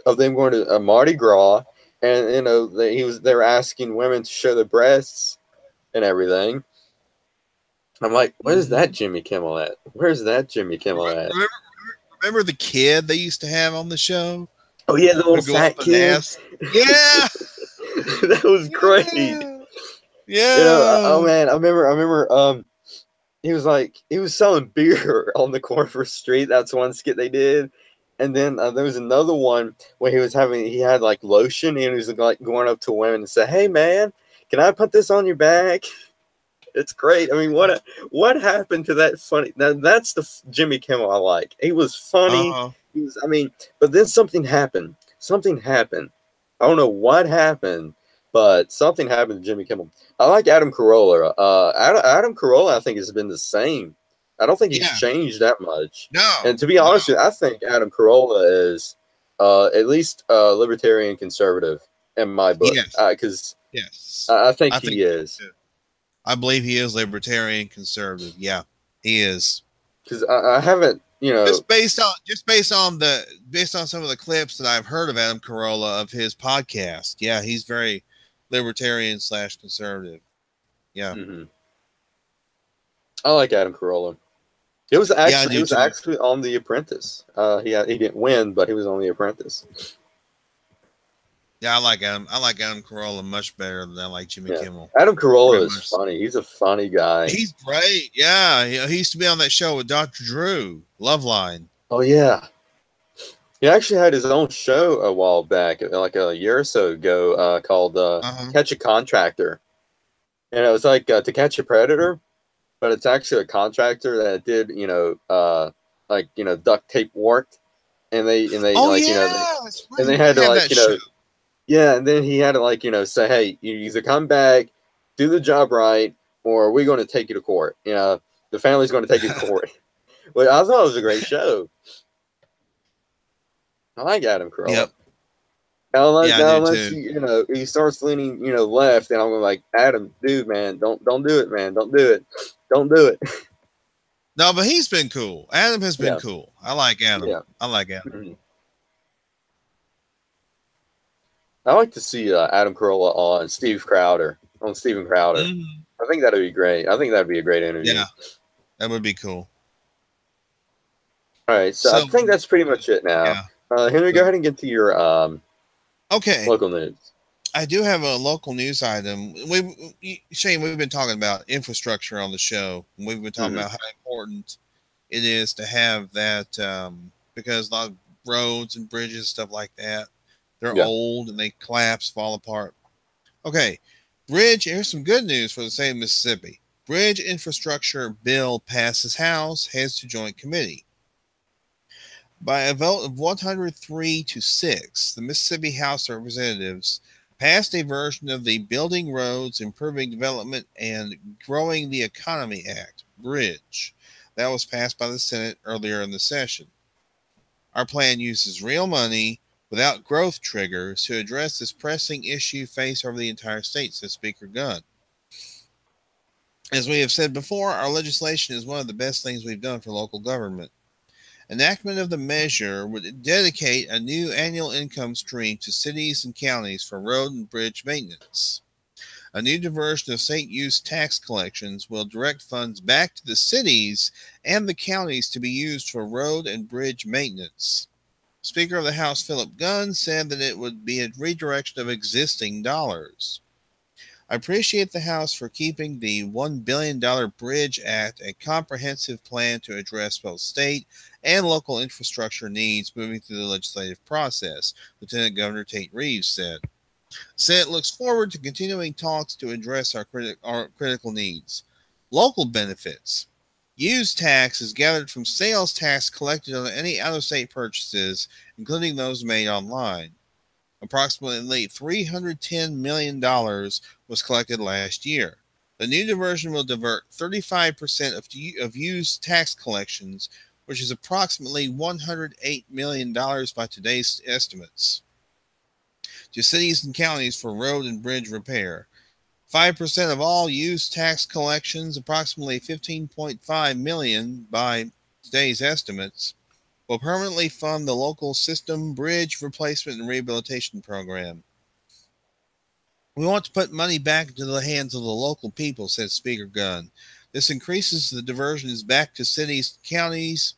of them going to a Mardi Gras, and you know, they were asking women to show their breasts and everything. I'm like, where's that Mm-hmm. Jimmy Kimmel at? Where's that Jimmy Kimmel at? Remember, remember the kid they used to have on the show Oh yeah, the little who go up fat and kid. ask? Yeah, That was great. yeah, You know, oh yeah. man, I remember. He was selling beer on the corner of the street. That's one skit they did. And then there was another one where he had like lotion, and he was like going up to women and say, "Hey man, can I put this on your back?" It's great. I mean, what happened to that funny? Now that's the Jimmy Kimmel I like. He was funny. Uh-huh. He was. I mean, but then something happened. Something happened. I don't know what happened, but something happened to Jimmy Kimmel. I like Adam Carolla. Adam Carolla, I think, has been the same. I don't think he's Yeah. changed that much. No. And to be No. honest with you, I think Adam Carolla is at least libertarian conservative in my book, Yes. because Yes. I think I think he is. I believe he is libertarian conservative. Yeah, he is. Because I haven't, you know, Based on some of the clips that I've heard of Adam Carolla of his podcast. Yeah, he's very libertarian slash conservative. Yeah. mhm. I like Adam Carolla. Yeah, I He do was too. actually on The Apprentice. He didn't win, but he was on The Apprentice. Yeah, I like Adam. I like Adam Carolla much better than I like Jimmy Yeah, Kimmel. Adam Carolla Very is much. funny. He's a funny guy. He's great. Yeah, he used to be on that show with Dr. Drew, Loveline. Oh yeah, He actually had his own show a while back, like a year or so ago, called Uh-huh. Catch a Contractor. And it was like To Catch a Predator, but it's actually a contractor that did, like, duct tape work. And they Oh like, yeah, that's and right. they had I to, have like, that show. yeah, and then he had to, like, say, hey, you either come back, do the job right, or we're going to take you to court. The family's going to take you to court. Well, I thought it was a great show. I like Adam Yep. Carolla. Now, Yeah, I now do unless too. he starts leaning, left, and I'm gonna like, Adam, dude, man, don't do it, man, don't do it, don't do it. No, but he's been cool. Adam has been Yeah, cool. I like Adam. yeah. I like Adam. Mhm. I like to see Adam Carolla on Steven Crowder. Mhm. I think that'd be great. I think that'd be a great interview. Yeah, that would be cool. All right, so I So, think that's pretty much it now. yeah. Henry, go ahead and get to your Okay. local news. I do have a local news item. Shane, we've been talking about infrastructure on the show. We've been talking Hmm. about how important it is to have that because a lot of roads and bridges, stuff like that, they're Yeah. old and they collapse, fall apart. Okay, bridge. Here's some good news for the state of Mississippi. Bridge infrastructure bill passes House, heads to joint committee. By a vote of 103 to 6, the Mississippi House of Representatives passed a version of the Building Roads, Improving Development, and Growing the Economy Act, Bridge, that was passed by the Senate earlier in the session. Our plan uses real money without growth triggers to address this pressing issue faced over the entire state, said Speaker Gunn. As we have said before, our legislation is one of the best things we've done for local government. Enactment of the measure would dedicate a new annual income stream to cities and counties for road and bridge maintenance. A new diversion of state use tax collections will direct funds back to the cities and the counties to be used for road and bridge maintenance. Speaker of the House Philip Gunn said that it would be a redirection of existing dollars. I appreciate the House for keeping the $1 billion Bridge Act a comprehensive plan to address both state and local infrastructure needs moving through the legislative process, Lieutenant Governor Tate Reeves said. The Senate looks forward to continuing talks to address our critical needs. Local benefits. Use tax is gathered from sales tax collected on any out-of-state purchases, including those made online. Approximately $310 million was collected last year. The new diversion will divert 35% of used tax collections, which is approximately $108 million by today's estimates, to cities and counties for road and bridge repair. 5% of all used tax collections, approximately 15.5 million by today's estimates, will permanently fund the local system bridge replacement and rehabilitation program. We want to put money back into the hands of the local people, said Speaker Gunn. This increases the diversions back to cities and counties,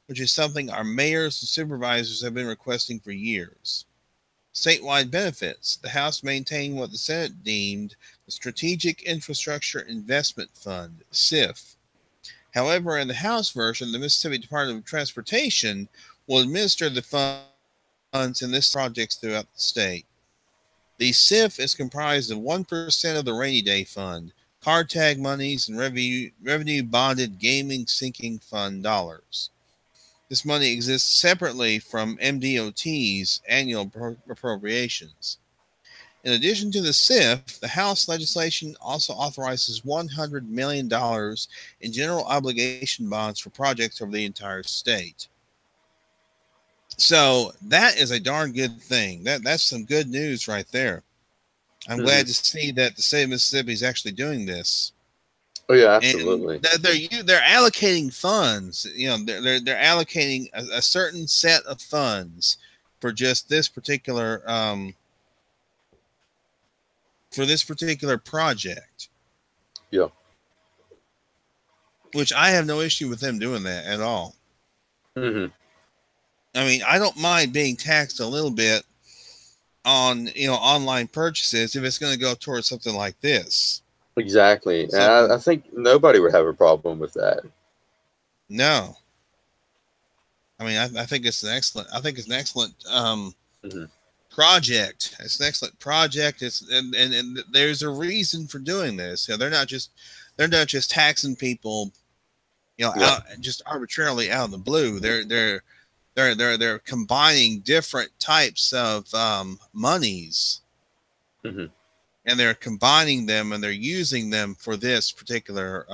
which is something our mayors and supervisors have been requesting for years. Statewide benefits. The House maintained what the Senate deemed the Strategic Infrastructure Investment Fund, SIF. However, in the House version, the Mississippi Department of Transportation will administer the funds in this projects throughout the state. The SIF is comprised of 1% of the rainy day fund, card tag monies, and revenue bonded gaming sinking fund dollars. This money exists separately from MDOT's annual appropriations. In addition to the SIF, the House legislation also authorizes $100 million in general obligation bonds for projects over the entire state. So that is a darn good thing. That's some good news right there. I'm Hmm. glad to see that the state of Mississippi is actually doing this, Oh yeah, and absolutely. they're allocating funds. They're allocating a certain set of funds for just this particular project, Yeah. which I have no issue with them doing that at all. Hmm. I mean, I don't mind being taxed a little bit on online purchases if it's going to go towards something like this. Exactly. And I Something think nobody would have a problem with that. no, I mean, I think it's an excellent. I think it's an excellent Hmm. project. It's an excellent project. And there's a reason for doing this. You know, they're not just taxing people, you know, Yeah. out just arbitrarily out of the blue. They're combining different types of monies, Hmm. and they're combining them and they're using them for this particular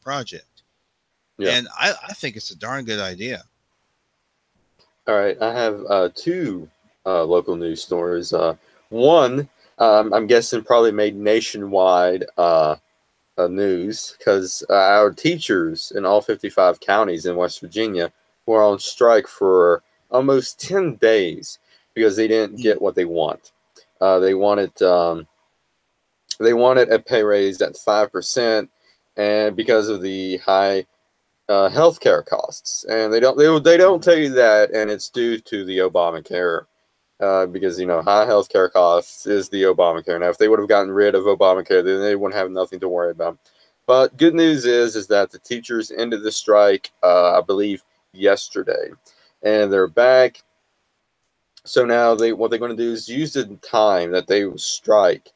project. Yeah. And I think it's a darn good idea. All right. I have two local news stories. One, I'm guessing probably made nationwide news because our teachers in all 55 counties in West Virginia were on strike for almost 10 days because they didn't Mm. get what they want. They wanted a pay raise at 5%, and because of the high healthcare costs, and they don't tell you that, and it's due to the Obamacare. Because high healthcare costs is the Obamacare. Now, if they would have gotten rid of Obamacare, then they wouldn't have nothing to worry about. But good news is that the teachers ended the strike, I believe, yesterday, and they're back. So now what they're going to do is use the time that they strike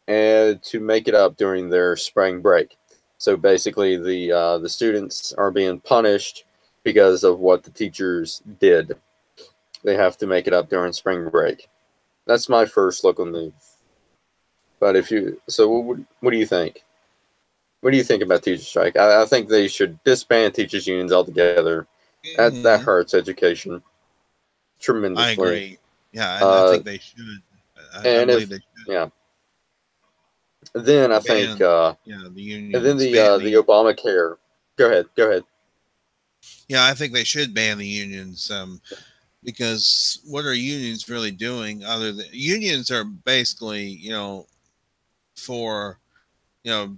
and to make it up during their spring break. So basically, the students are being punished because of what the teachers did. They have to make it up during spring break. That's my first local news. But what do you think? What do you think about teacher strike? I think they should disband teachers unions altogether. That Hmm. hurts education I tremendously. agree. Yeah, and I Uh, think they should. I and believe if they should yeah, then I think ban. Yeah, the and then unions ban the the. Obamacare. Go ahead. Go ahead. Yeah, I think they should ban the unions. Because what are unions really doing? Other than unions are basically, you know, for you know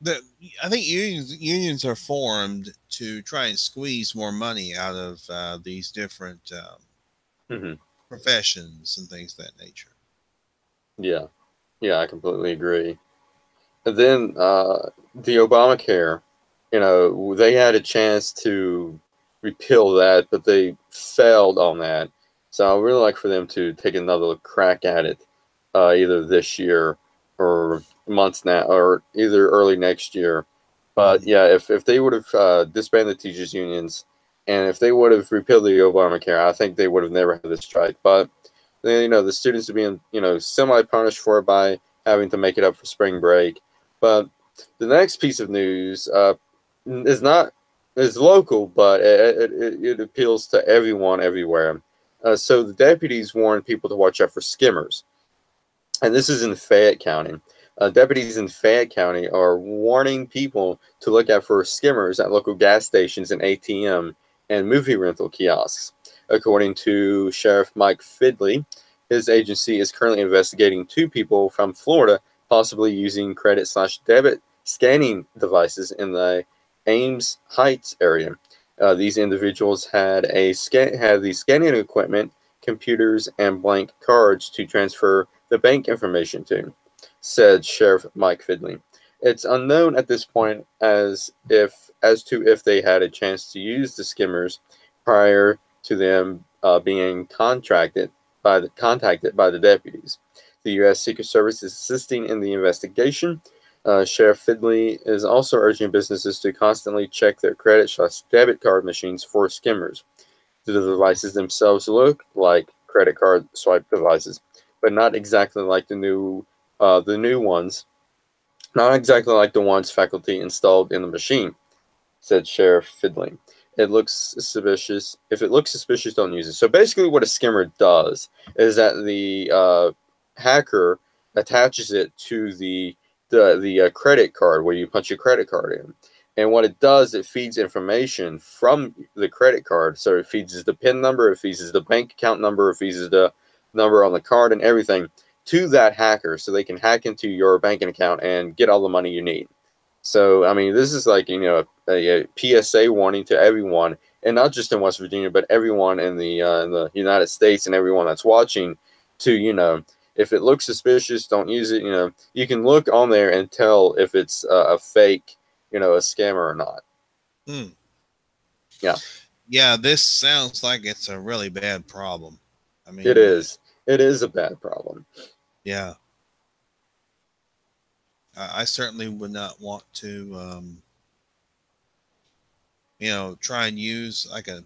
the I think unions are formed to try and squeeze more money out of these different Hmm. professions and things of that nature. Yeah, yeah, I completely agree. And then the Obamacare, they had a chance to repeal that, but they failed on that. So I would really like for them to take another crack at it, either this year or months now, or either early next year. But Mm. yeah, if they would have disbanded the teachers unions, and if they would have repealed the Obamacare, I think they would have never had this strike. But then, the students are being semi punished for it by having to make it up for spring break. But the next piece of news is not is local, but it appeals to everyone everywhere. So the deputies warn people to watch out for skimmers, and this is in Fayette County. Deputies in Fayette County are warning people to look out for skimmers at local gas stations and ATM and movie rental kiosks. According to Sheriff Mike Fidley, his agency is currently investigating two people from Florida possibly using credit/debit scanning devices in the Ames Heights area. These individuals had the scanning equipment, computers, and blank cards to transfer the bank information to, said Sheriff Mike Fidley. It's unknown at this point as to if they had a chance to use the skimmers prior to them being contacted by the deputies. The U.S. Secret Service is assisting in the investigation. Sheriff Fidley is also urging businesses to constantly check their credit/debit card machines for skimmers. The devices themselves look like credit card swipe devices, but not exactly like the new ones. Not exactly like the ones faculty installed in the machine, said Sheriff Fidley. It looks suspicious. If it looks suspicious, don't use it. So basically, what a skimmer does is that the hacker attaches it to the credit card where you punch your credit card in. And what it does, it feeds information from the credit card. So it feeds the PIN number, it feeds the bank account number, it feeds the number on the card and everything to that hacker so they can hack into your banking account and get all the money you need. So, I mean, this is like, a PSA warning to everyone, and not just in West Virginia, but everyone in the United States and everyone that's watching to, if it looks suspicious, don't use it. You can look on there and tell if it's a fake, a scammer or not. Mm. Yeah. yeah, this sounds like it's a really bad problem. I It mean, is. It is a bad problem. yeah, I certainly would not want to, try and use like a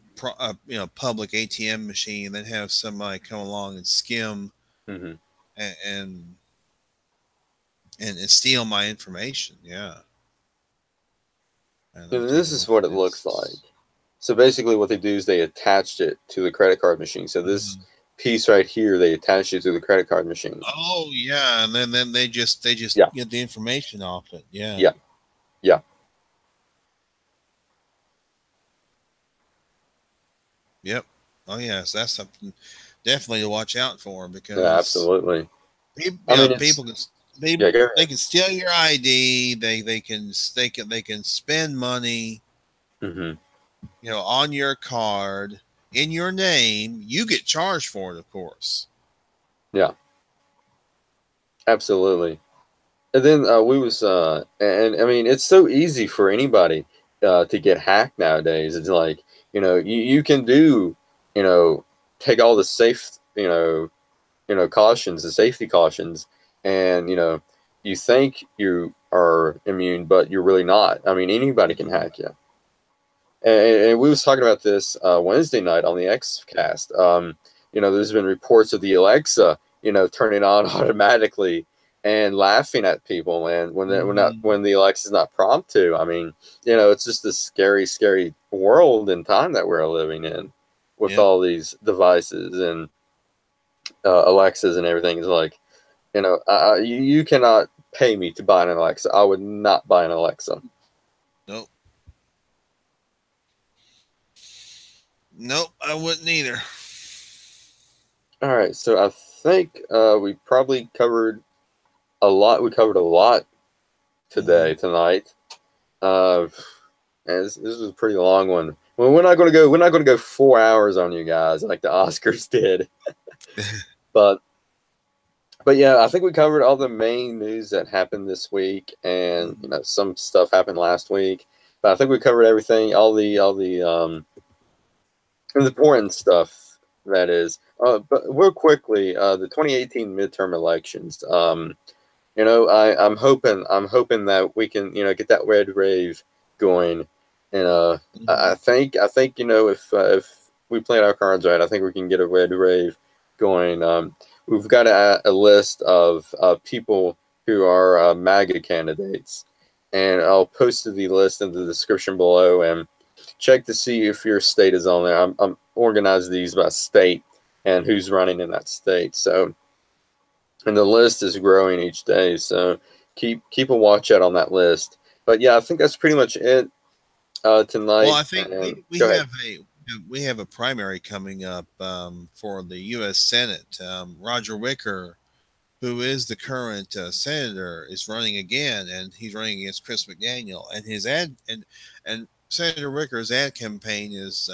public ATM machine, and then have somebody come along and skim Mm-hmm. and and steal my information. Yeah, and let me And take this a is look what at it looks like. this. So basically, what they do is they attached it to the credit card machine. So this Mhm. piece right here, they attached it to the credit card machine. Oh yeah, and then they just Yeah, get the information off it. Yeah. yeah, yeah, Yep. Oh yes, that's something definitely to watch out for, yeah, because absolutely. people, I mean, people it's can yeah. Go they ahead. can steal your ID. They can spend money, Hmm. on your card in your name. You get charged for it, of course. Yeah, absolutely. And then we was and I mean, it's so easy for anybody to get hacked nowadays. It's like you can do you know take all the safe cautions, the safety cautions, and you think you are immune, but you're really not. I mean, anybody can Mhm. hack you. And we was talking about this Wednesday night on the Xcast. There's been reports of the Alexa, turning on automatically and laughing at people, and Mhm. when the Alexa's not prompt to. I mean, it's just a scary, scary world and time that we're living in with Yep. all these devices and Alexas and everything. Is like, you cannot pay me to buy an Alexa. I would not buy an Alexa. Nope. Nope. I wouldn't either. All right, so I think we probably covered a lot. We covered a lot Hmm. tonight. Uh, and this was a pretty long one. Well, we're not going to go. We're not going to go 4 hours on you guys like the Oscars did. But yeah, I think we covered all the main news that happened this week, and Hmm. some stuff happened last week. But I think we covered everything. All the important stuff, that is. But real quickly, the 2018 midterm elections. I'm hoping that we can get that red wave going, and I think if we play our cards right, I think we can get a red wave going. We've got a list of people who are MAGA candidates, and I'll post the list in the description below, and check to see if your state is on there. I'm organized these by state and who's running in that state. So, and the list is growing each day. So keep a watch out on that list. But yeah, I think that's pretty much it Well, tonight. I think And we go ahead. have a primary coming up, for the U.S. Senate. Roger Wicker, who is the current senator, is running again, and he's running against Chris McDaniel. And his ad and Senator Wicker's ad campaign is,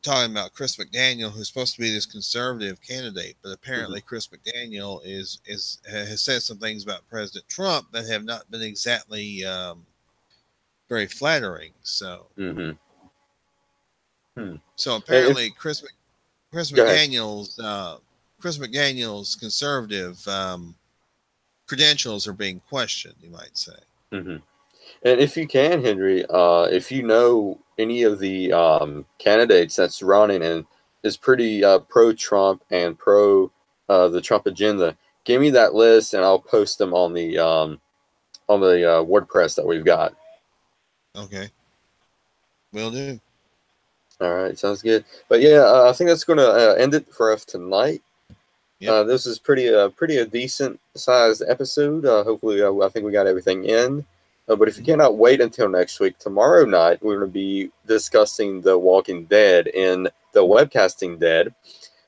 talking about Chris McDaniel, who's supposed to be this conservative candidate, but Mm-hmm. apparently Chris McDaniel has said some things about President Trump that have not been exactly, very flattering. So Mm-hmm. Hmm. And if apparently Chris go ahead. McDaniel's conservative, credentials are being questioned. You might say. Mm-hmm. And if you can, Henry, if you know any of the candidates that's running and is pretty pro-Trump and pro the Trump agenda, give me that list and I'll post them on the WordPress that we've got. Okay, will do. All right, sounds good. But yeah, I think that's going to end it for us tonight. Yep. This is pretty a decent sized episode. Hopefully, I think we got everything in. But if you Mhm. cannot wait until next week, tomorrow night we're going to be discussing The Walking Dead in the Webcasting Dead,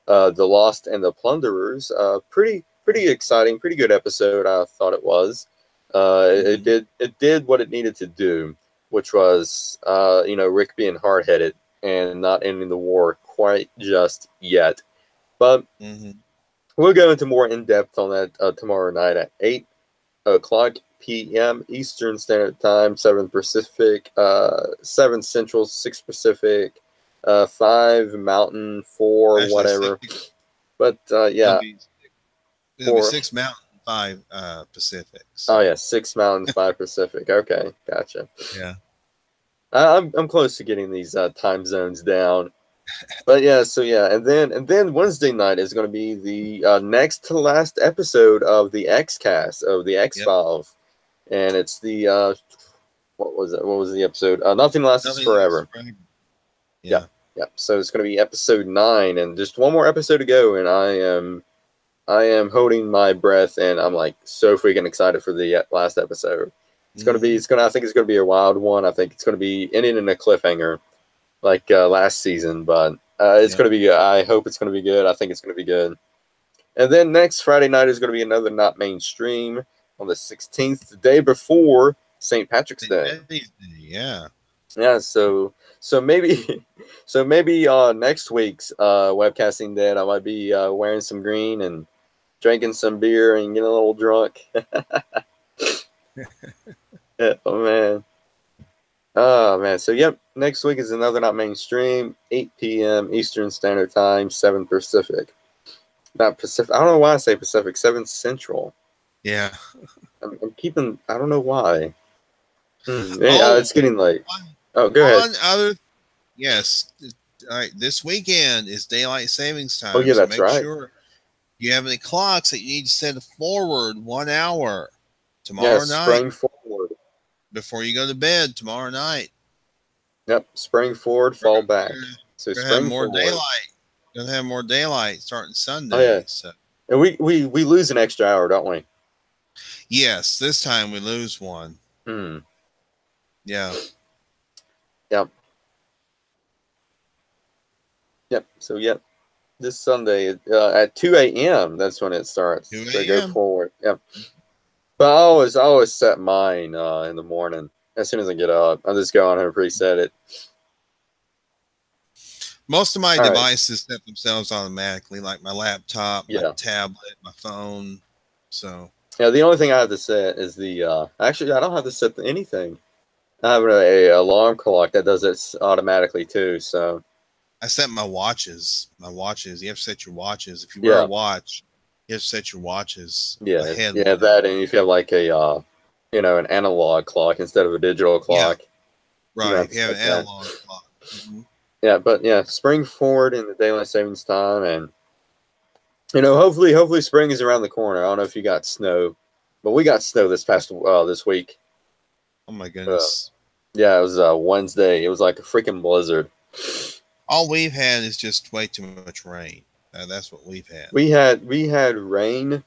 The Lost and the Plunderers. Pretty exciting, pretty good episode. I thought it was. Mhm. It did what it needed to do, which was Rick being hard headed and not ending the war quite just yet. But Mhm. we'll go into more in depth on that tomorrow night at 8 o'clock p.m. Eastern Standard Time, 7 Pacific, 7 Central, 6 Pacific, 5 Mountain, 4 Actually, whatever. six, But yeah, it'll be 6 Mountain, 5 Pacific. So. Oh yeah, 6 Mountain, 5 Pacific. Okay, gotcha. Yeah. I'm close to getting these time zones down. But yeah, so yeah, and then Wednesday night is going to be the next to last episode of the X Cast of the X Files, and it's the what was it? What was the episode? Nothing lasts forever. Yeah, yeah. So it's going to be episode 9, and just one more episode to go, and I am holding my breath, and I'm like so freaking excited for the last episode. It's going to be, I think it's going to be a wild one. I think it's going to be ending in a cliffhanger, like last season, but it's going to be. I hope it's going to be good. I think it's going to be good. And then next Friday night is going to be another Not Mainstream on the 16th, the day before St. Patrick's Day. Yeah. Yeah. So maybe next week's webcasting day, I might be wearing some green and drinking some beer and getting a little drunk. Yeah, oh man. Oh man, so yep, next week is another Not Mainstream, 8 p.m. Eastern Standard Time, 7 Pacific. Not Pacific. I don't know why I say Pacific, 7 Central. Yeah. I'm keeping, I don't know why. It's getting late. Go ahead. Yes. All right, this weekend is Daylight Savings Time. Oh yeah, that's so make right. Sure you have any clocks that you need to set forward 1 hour tomorrow night. Spring forward. Before you go to bed tomorrow night. Yep, spring forward, fall back. So spring have more forward. daylight. You're gonna have more daylight starting Sunday. Oh yeah. So. And we lose an extra hour, don't we? Yes, this time we lose one. Yeah. Yep. Yep. So yep. This Sunday at 2 a.m. That's when it starts. 2 So go forward. Yep. But I always set mine in the morning. As soon as I get up, I just go on and preset it. Most of my devices set themselves automatically, like my laptop, my tablet, my phone. So yeah, the only thing I have to set is the. Actually, I don't have to set anything. I have a alarm clock that does it automatically too. So I set my watches. You have to set your watches. If you wear a watch, you have to set your watches. Ahead that, and if you have like a an analog clock instead of a digital clock. Right. You have an analog clock. Yeah, but yeah, spring forward in the daylight savings time, and hopefully spring is around the corner. I don't know if you got snow, but we got snow this week. Oh my goodness! Yeah, it was Wednesday. It was like a freaking blizzard. All we've had is just way too much rain. That's what we've had. We had rain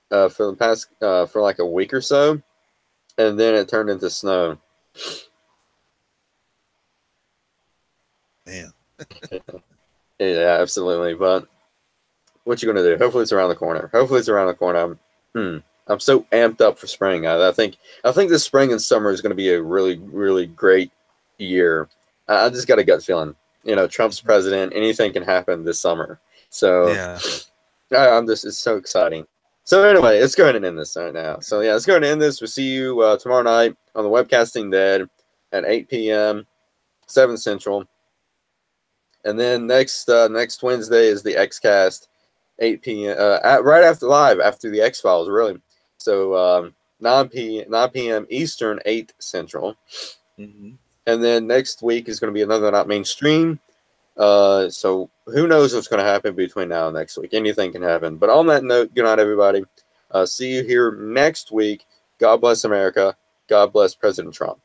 for the past for like a week or so, and then it turned into snow. Man. Yeah, absolutely. But what you gonna do? Hopefully it's around the corner. I'm so amped up for spring. I think this spring and summer is going to be a really, really great year. I just got a gut feeling. Trump's president. Anything can happen this summer. So yeah, it's so exciting. So anyway, let's go ahead and end this right now. So yeah, let's go ahead and end this. We'll see you tomorrow night on the Webcasting Dead at 8 p.m. 7 Central. And then next Wednesday is the Xcast, 8 p.m. Right after the X Files, really. So 9 p.m. Eastern, 8 Central. And then next week is going to be another Not Mainstream. So who knows what's going to happen between now and next week? Anything can happen. But on that note, good night, everybody. See you here next week. God bless America. God bless President Trump.